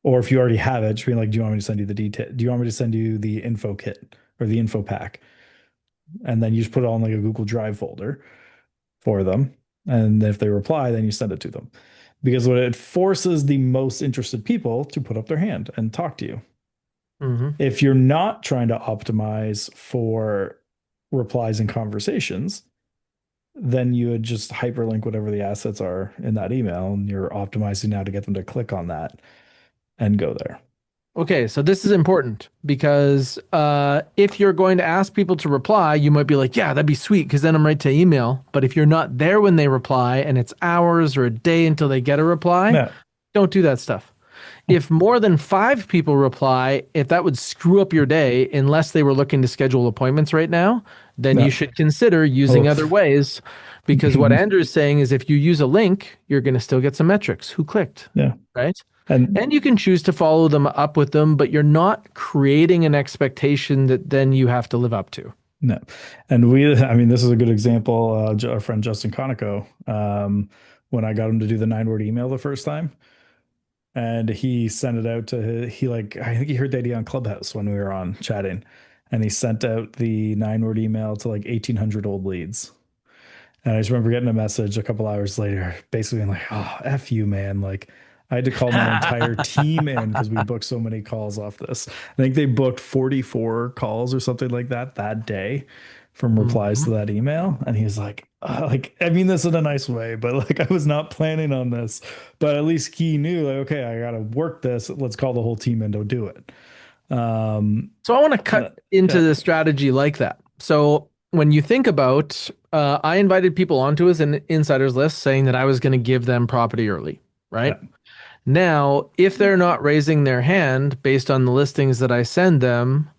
Or if you already have it, just being like, do you want me to send you the detail? Do you want me to send you the info kit or the info pack? And then you just put it on like a Google Drive folder for them. And if they reply, then you send it to them. Because what it forces the most interested people to put up their hand and talk to you. Mm-hmm. If you're not trying to optimize for replies and conversations, then you would just hyperlink whatever the assets are in that email, and you're optimizing now to get them to click on that and go there. Okay, so this is important because if you're going to ask people to reply, you might be like, yeah, that'd be sweet because then I'm right to email. But if you're not there when they reply and it's hours or a day until they get a reply, Yeah. don't do that stuff. If more than 5 people reply, if that would screw up your day, unless they were looking to schedule appointments right now, then you No. should consider using Oh. other ways. Because what Andrew is saying is if you use a link, you're going to still get some metrics. Who clicked? Yeah. Right? And And you can choose to follow them up with them, but you're not creating an expectation that then you have to live up to. No. And I mean, this is a good example. Our friend Justin Conoco, when I got him to do the 9-word email the first time, and he sent it out to he like, I think he heard the idea on Clubhouse when we were on chatting, and he sent out the 9-word email to like 1,800 old leads. And I just remember getting a message a couple hours later, basically being like, "Oh, F you, man." Like, I had to call my entire team in because we booked so many calls off this. I think they booked 44 calls or something like that day from replies to Mhm. that email. And he's like, I mean this in a nice way, but like I was not planning on this. But at least he knew, like, okay, I gotta work this. Let's call the whole team in to do it. So I want to cut into Yeah, the strategy like that. So when you think about, I invited people onto as an insiders list saying that I was going to give them property early, yeah, right? Now, if they're not raising their hand based on the listings that I send them,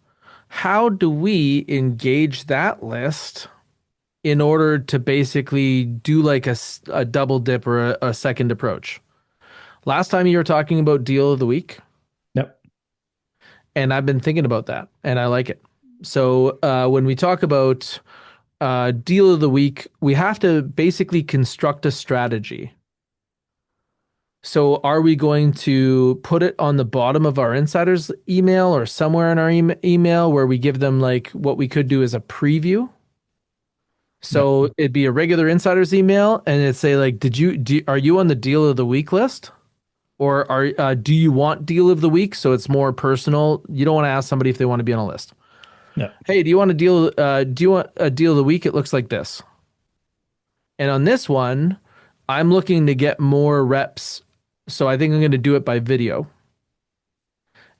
how do we engage that list in order to basically do like a double dip or a second approach? Last time you were talking about deal of the week, yep, and I've been thinking about that, and I like it. So when we talk about deal of the week, we have to basically construct a strategy. So are we going to put it on the bottom of our insiders email or somewhere in our email where we give them like what we could do as a preview? yep, So it'd be a regular insiders email and it'd say like, are you on the deal of the week list? Or do you want deal of the week? So it's more personal. You don't want to ask somebody if they want to be on a list. yep, Hey, do you want a deal of the week? It looks like this. And on this one, I'm looking to get more reps. So I think I'm going to do it by video.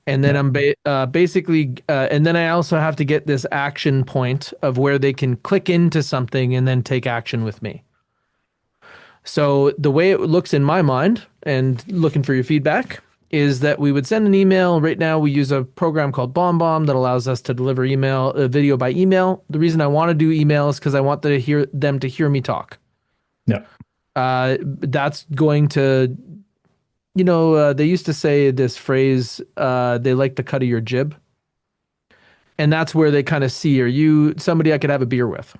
And then yep, basically, and then I also have to get this action point of where they can click into something and then take action with me. So the way it looks in my mind, and looking for your feedback, is that we would send an email. Right now, we use a program called BombBomb that allows us to deliver video by email. The reason I want to do email is because I want them to hear me talk. yep, That's going to, they used to say this phrase, they like the cut of your jib. And that's where they kind of see, are you somebody I could have a beer with?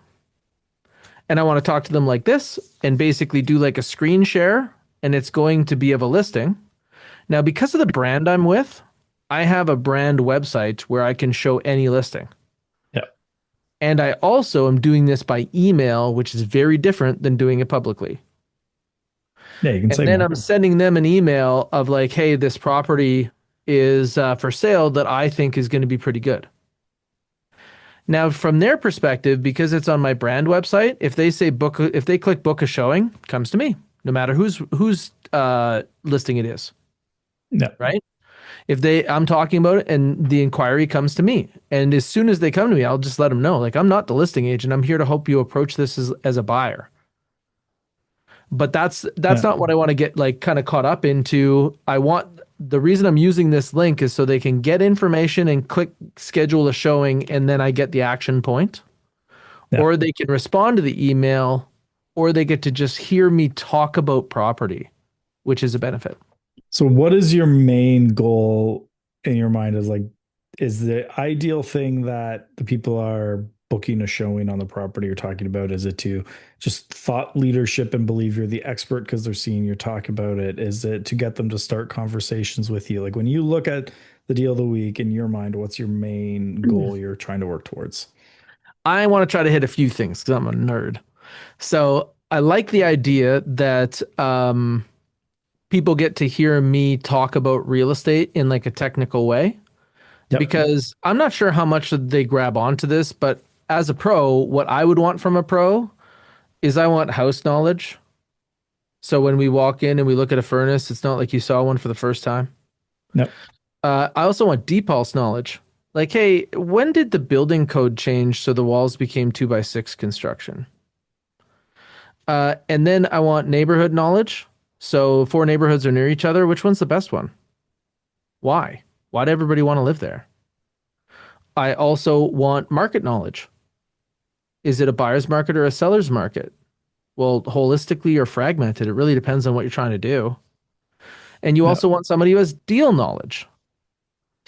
And I want to talk to them like this and basically do like a screen share, and it's going to be of a listing. Now, because of the brand I'm with, I have a brand website where I can show any listing. yep. And I also am doing this by email, which is very different than doing it publicly. Yeah, you can And say then more. I'm sending them an email of like, hey, this property is for sale that I think is going to be pretty good. Now, from their perspective, because it's on my brand website, if they click book a showing, it comes to me, no matter whose listing it is, Yep, right? If I'm talking about it and the inquiry comes to me, and as soon as they come to me, I'll just let them know, like, I'm not the listing agent. I'm here to help you approach this as a buyer. But that's yeah. not what I want to get like kind of caught up into. I want the reason I'm using this link is so they can get information and click schedule a showing, and then I get the action point, Yeah. or they can respond to the email, or they get to just hear me talk about property, which is a benefit. So what is your main goal in your mind is the ideal thing that the people are booking a showing on the property you're talking about? Is it to just thought leadership and believe you're the expert because they're seeing you talk about it? Is it to get them to start conversations with you? Like when you look at the deal of the week in your mind, what's your main goal you're trying to work towards? I want to try to hit a few things because I'm a nerd. So I like the idea that people get to hear me talk about real estate in like a technical way Yep. because I'm not sure how much they grab onto this, but as a pro, what I would want from a pro is I want house knowledge. So when we walk in and we look at a furnace, it's not like you saw one for the first time. Yep. I also want deep pulse knowledge. Like, hey, when did the building code change so the walls became 2x6 construction? And then I want neighborhood knowledge. So four neighborhoods are near each other. Which one's the best one? Why? Why do everybody want to live there? I also want market knowledge. Is it a buyer's market or a seller's market? Well, holistically or fragmented, it really depends on what you're trying to do. And you Yep. also want somebody who has deal knowledge.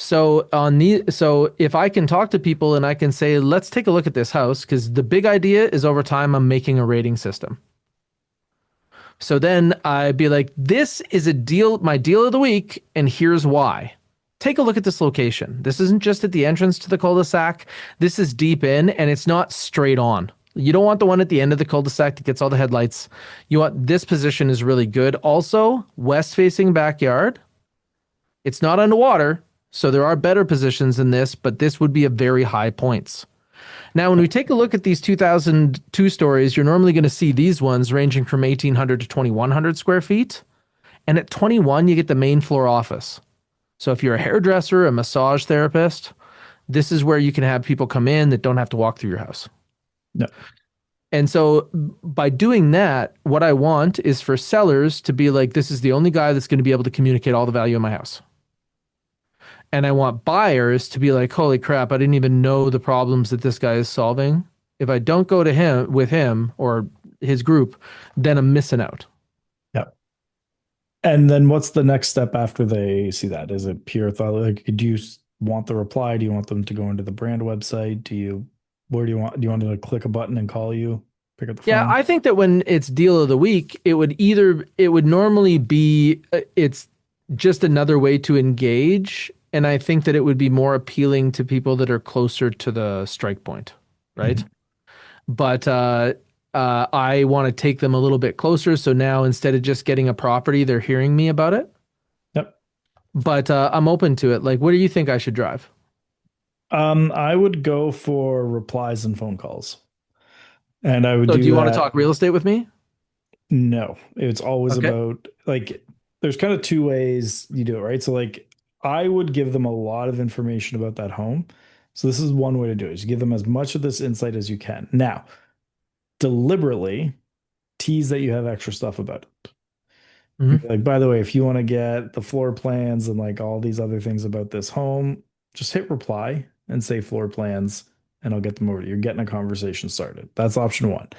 So if I can talk to people and I can say, let's take a look at this house, because the big idea is over time I'm making a rating system. So then I'd be like, this is a deal, my deal of the week, and here's why. Take a look at this location. This isn't just at the entrance to the cul-de-sac. This is deep in and it's not straight on. You don't want the one at the end of the cul-de-sac that gets all the headlights. You want this position is really good. Also, west facing backyard. It's not underwater, so there are better positions than this, but this would be a very high points. Now, when we take a look at these 2002 stories, you're normally going to see these ones ranging from 1,800 to 2,100 square feet. And at 21, you get the main floor office. So if you're a hairdresser, a massage therapist, this is where you can have people come in that don't have to walk through your house. No. And so by doing that, what I want is for sellers to be like, this is the only guy that's going to be able to communicate all the value in my house. And I want buyers to be like, holy crap, I didn't even know the problems that this guy is solving. If I don't go to him with him or his group, then I'm missing out. Yep. And then what's the next step after they see that? Is it pure thought? Like, do you want the reply? Do you want them to go into the brand website? Where do you want them to click a button and call you, pick up the Yeah, phone? I think that when it's deal of the week, it would normally be, it's just another way to engage. And I think that it would be more appealing to people that are closer to the strike point, right? Mhm. But I want to take them a little bit closer. So now instead of just getting a property, they're hearing me about it. Yep. But I'm open to it. Like, what do you think I should drive? I would go for replies and phone calls. And I would So do do you want to that. talk real estate with me? No, it's always Okay. about like there's kind of two ways you do it, right? So like I would give them a lot of information about that home. So this is one way to do it, is give them as much of this insight as you can. Now, deliberately tease that you have extra stuff about it. Hmm. Like, by the way, if you want to get the floor plans and like all these other things about this home, just hit reply and say floor plans, and I'll get them over to you. You're getting a conversation started. That's option one,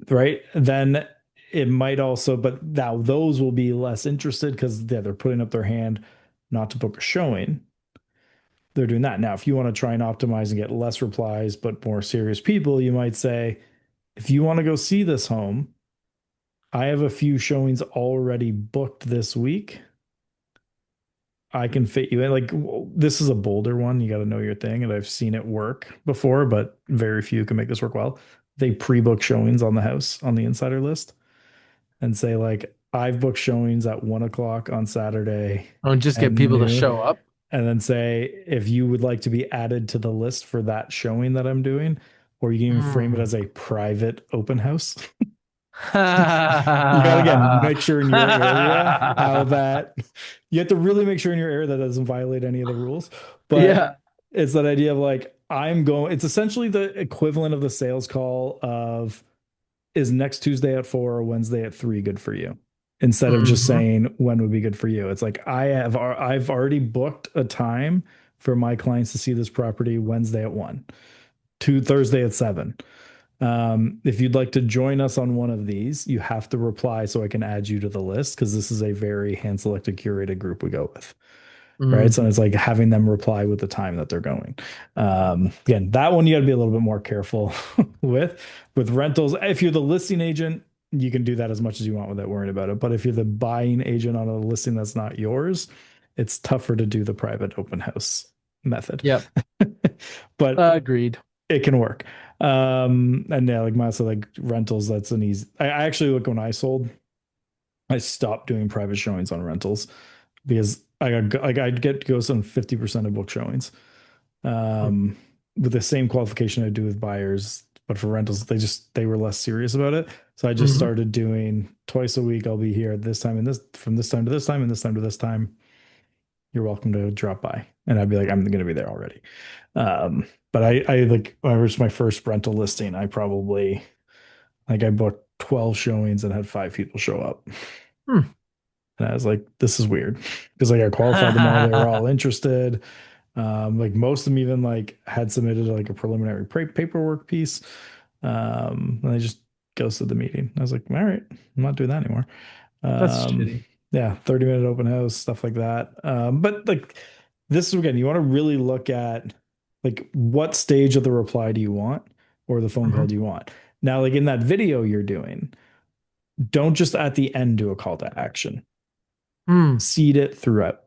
right? Then it might also, but now those will be less interested because they're putting up their hand not to book a showing. They're doing that. Now, if you want to try and optimize and get less replies, but more serious people, you might say, if you want to go see this home, I have a few showings already booked this week. I can fit you in. Like, this is a bolder one. You got to know your thing. And I've seen it work before, but very few can make this work well. They pre-book showings on the house on the insider list and say, like, I've booked showings at 1 o'clock on Saturday And just get and people to noon. show up. And then say, if you would like to be added to the list for that showing that I'm doing, or you can even frame it Hmm. as a private open house. You got to, again, make sure in your area how that you have to really make sure in your area that doesn't violate any of the rules. But Yeah. it's that idea of like, it's essentially the equivalent of the sales call of, is next Tuesday at 4 or Wednesday at 3 good for you? Instead of just Hmm. saying when would be good for you. It's like, I've already booked a time for my clients to see this property Wednesday at 1, to Thursday at 7. If you'd like to join us on one of these, you have to reply so I can add you to the list, because this is a very hand selected curated group we go with. Right. So it's Hmm. like having them reply with the time that they're going. Again, that one you got to be a little bit more careful with. With rentals, if you're the listing agent, you can do that as much as you want without worrying about it. But if you're the buying agent on a listing that's not yours, it's tougher to do the private open house method. Yep. But Agreed. it can work. And yeah, like myself, like rentals, that's an easy. I actually look, when I sold, I stopped doing private showings on rentals because I got like I'd get ghosts on 50% of book showings. Um, with the same qualification I do with buyers, but for rentals, they were less serious about it. So I just Hmm. started doing twice a week. I'll be here at this time and this, from this time to this time and this time to this time. You're welcome to drop by. And I'd be like, I'm going to be there already. But I like, when it was my first rental listing, I probably, like, I booked 12 showings and had 5 people show up. Hmm. And I was like, this is weird. Because like I qualified them all, they were all interested. Like most of them even like had submitted like a preliminary paperwork piece. And they just ghosted the meeting. I was like, all right, I'm not doing that anymore. That's Um, shitty. yeah, 30-minute open house, stuff like that. But like this is again, you want to really look at like what stage of the reply do you want or the phone call Mhm. do you want? Now, like in that video you're doing, don't just at the end do a call to action. Mm. Seed it throughout.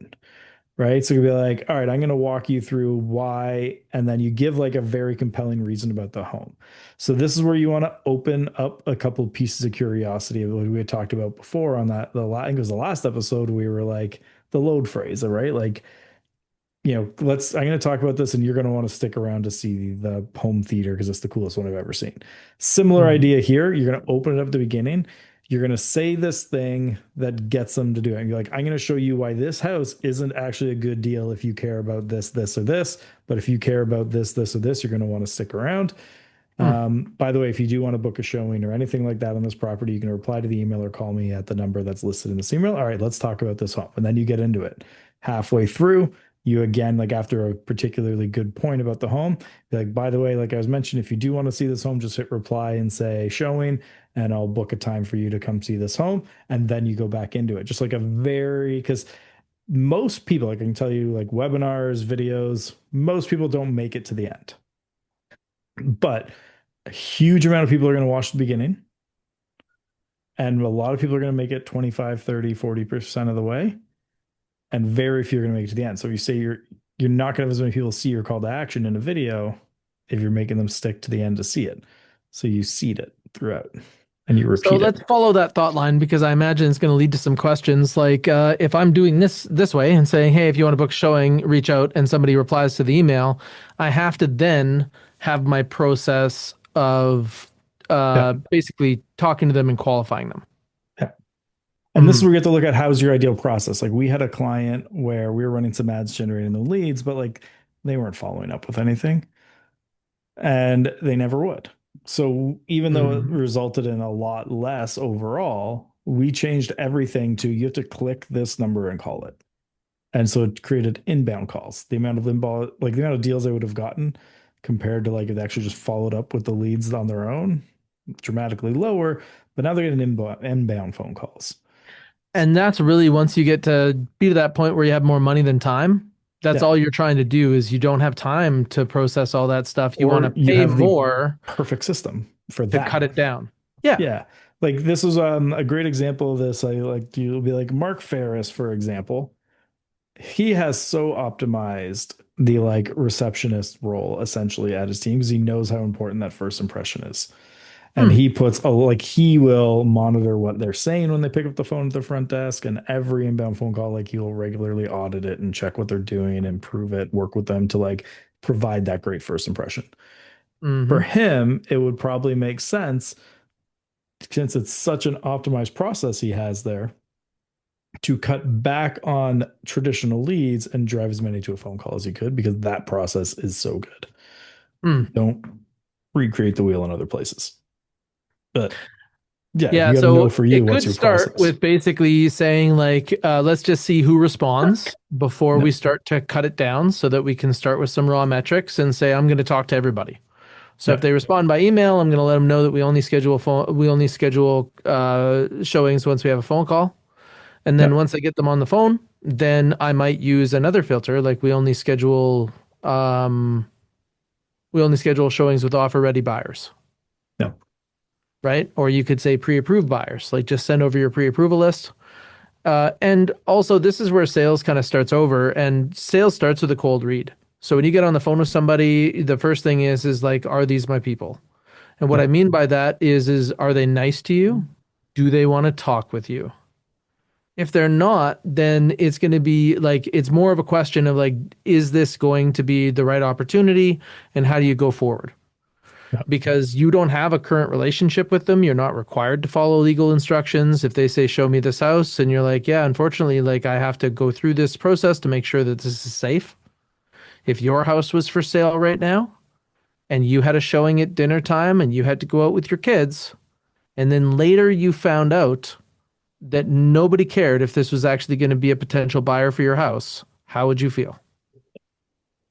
Right. So you'll be like, all right, I'm going to walk you through why. And then you give like a very compelling reason about the home. So this is where you want to open up a couple pieces of curiosity of what we had talked about before on that. I think it was the last episode. We were like the load phrase, right? Like, I'm going to talk about this and you're going to want to stick around to see the home theater because it's the coolest one I've ever seen. Similar Mhm. idea here. You're going to open it up at the beginning. You're going to say this thing that gets them to do it. And you're like, I'm going to show you why this house isn't actually a good deal if you care about this, this, or this. But if you care about this, this, or this, you're going to want to stick around. Mm. By the way, if you do want to book a showing or anything like that on this property, you can reply to the email or call me at the number that's listed in this email. All right, let's talk about this home. And then you get into it. Halfway through, you again, like after a particularly good point about the home, be like, by the way, like I was mentioning, if you do want to see this home, just hit reply and say showing, and I'll book a time for you to come see this home. And then you go back into it. Just like a very, because most people, like I can tell you, like webinars, videos, most people don't make it to the end. But a huge amount of people are going to watch the beginning, and a lot of people are going to make it 25, 30, 40% of the way, and very few are going to make it to the end. So you say you're not going to have as many people see your call to action in a video if you're making them stick to the end to see it. So you seed it throughout and you So repeat let's it. follow that thought line because I imagine it's going to lead to some questions. Like if I'm doing this way and saying, "Hey, if you want to book showing, reach out," and somebody replies to the email, I have to then have my process of Yeah. basically talking to them and qualifying them. Yeah. And this is Mm, where we get to look at how's your ideal process. Like we had a client where we were running some ads generating the leads, but like they weren't following up with anything. And they never would. So even though it mm. resulted in a lot less overall, we changed everything to you have to click this number and call it. And so it created inbound calls. The amount of inbound, like the amount of deals they would have gotten compared to like if they actually just followed up with the leads on their own, dramatically lower. But now they're getting inbound phone calls. And that's really once you get to be to that point where you have more money than time. That's Yeah. all you're trying to do is you don't have time to process all that stuff. You want to Or you pay have the more perfect system for to cut that. it down. Yeah. Yeah. Like this is a great example of this. I like you'll be like Mark Ferris, for example. He has so optimized the like receptionist role essentially at his team because he knows how important that first impression is. And Hmm. he puts like he will monitor what they're saying when they pick up the phone at the front desk and every inbound phone call, like he will regularly audit it and check what they're doing, improve it, work with them to like provide that great first impression. For Mm-hmm. him, it would probably make sense since it's such an optimized process he has there to cut back on traditional leads and drive as many to a phone call as you could because that process is so good. Mm. Don't recreate the wheel in other places. But yeah, Yeah, you got to know so for you it what's could your start process. with basically saying like, let's just see who responds before we Yep. start to cut it down so that we can start with some raw metrics and say, I'm going to talk to everybody. So if Yep. they respond by email, I'm going to let them know that we only schedule showings once we have a phone call. And then Yep. once I get them on the phone, then I might use another filter like um, we only schedule showings with offer ready buyers. Yep. Right? Or you could say pre-approved buyers, like just send over your pre-approval list. And also, this is where sales kind of starts over, and sales starts with a cold read. So when you get on the phone with somebody, the first thing is like, are these my people? And what I Yep. mean by that is are they nice to you? Do they want to talk with you? If they're not, then it's going to be like, it's more of a question of like, is this going to be the right opportunity? And how do you go forward? Yep. Because you don't have a current relationship with them. You're not required to follow legal instructions. If they say, show me this house, and you're like, yeah, unfortunately, like I have to go through this process to make sure that this is safe. If your house was for sale right now and you had a showing at dinner time and you had to go out with your kids, and then later you found out that nobody cared if this was actually going to be a potential buyer for your house, how would you feel?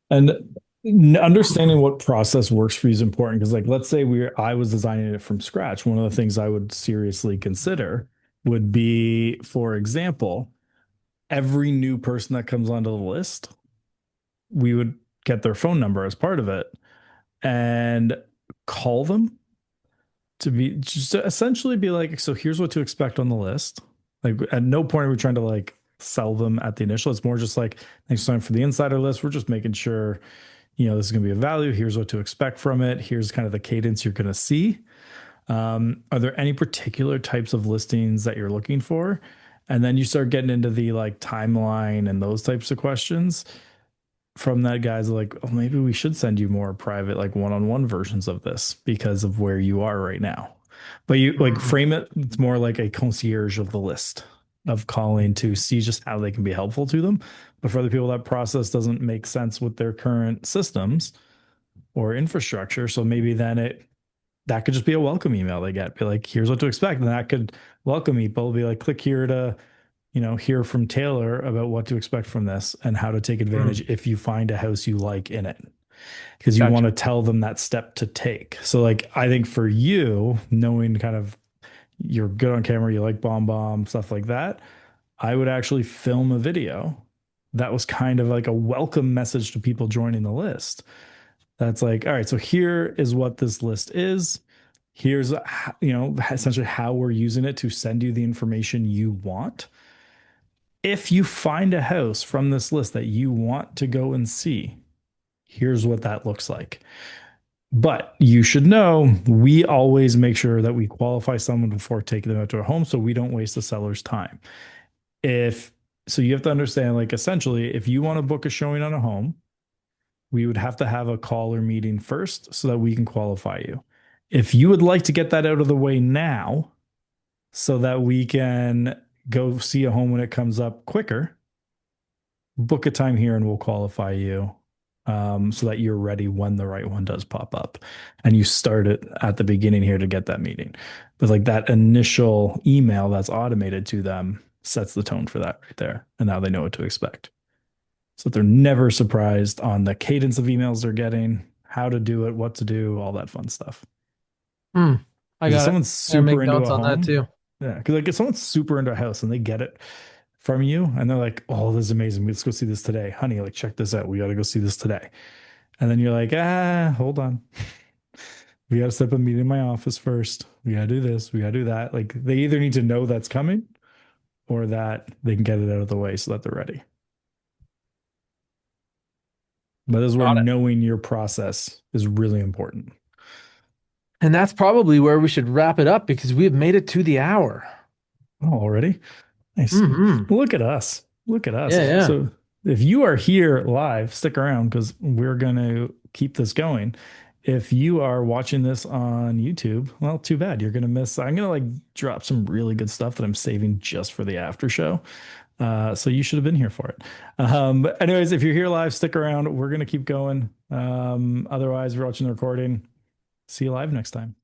And understanding what process works for you is important because, like, let's say I was designing it from scratch. One of the things I would seriously consider would be, for example, every new person that comes onto the list. we would get their phone number as part of it and call them to be just to essentially be like, so here's what to expect on the list. Like at no point are we trying to like sell them at the initial. It's more just like next time for the insider list, we're just making sure, this is going to be a value. Here's what to expect from it. Here's kind of the cadence you're going to see. Are there any particular types of listings that you're looking for? And then you start getting into the like timeline and those types of questions from that guy's like, oh, maybe we should send you more private, like one-on-one versions of this because of where you are right now. But you like Mm. frame it, it's more like a concierge of the list of calling to see just how they can be helpful to them. But for other people, that process doesn't make sense with their current systems or infrastructure. So maybe then that could just be a welcome email they get. Be like, here's what to expect. And that could welcome people be like, click here to hear from Taylor about what to expect from this and how to take advantage Mm. if you find a house you like in it. Because you want Gotcha. to tell them that step to take. So, like, I think for you, knowing kind of you're good on camera, you like bomb, stuff like that, I would actually film a video that was kind of like a welcome message to people joining the list. That's like, all right, so here is what this list is. Here's, essentially how we're using it to send you the information you want. If you find a house from this list that you want to go and see, here's what that looks like. But you should know we always make sure that we qualify someone before taking them out to our home so we don't waste the seller's time. If so, you have to understand, like, essentially, if you want to book a showing on a home, we would have to have a call or meeting first so that we can qualify you. If you would like to get that out of the way now so that we can go see a home when it comes up quicker, book a time here and we'll qualify you so that you're ready when the right one does pop up. And you start it at the beginning here to get that meeting. But like that initial email that's automated to them sets the tone for that right there. And now they know what to expect. So they're never surprised on the cadence of emails they're getting, how to do it, what to do, all that fun stuff. Mm. I Because if got it. someone's I super make into notes a on that home, too. yeah, because like if someone's super into a house and they get it from you and they're like, oh, this is amazing. Let's go see this today. Honey, like check this out. We got to go see this today. And then you're like, hold on. We got to set up a meeting in my office first. We got to do this. We got to do that. Like they either need to know that's coming or that they can get it out of the way so that they're ready. But this is where Got it. knowing your process is really important. And that's probably where we should wrap it up because we have made it to the hour. Oh, already? Nice. Hmm. Look at us. Look at us. Yeah, yeah. So if you are here live, stick around because we're going to keep this going. If you are watching this on YouTube, well, too bad. You're going to miss. I'm going to like drop some really good stuff that I'm saving just for the after show. So you should have been here for it. But anyways, if you're here live, stick around. We're going to keep going. Otherwise, if you're watching the recording, see you live next time.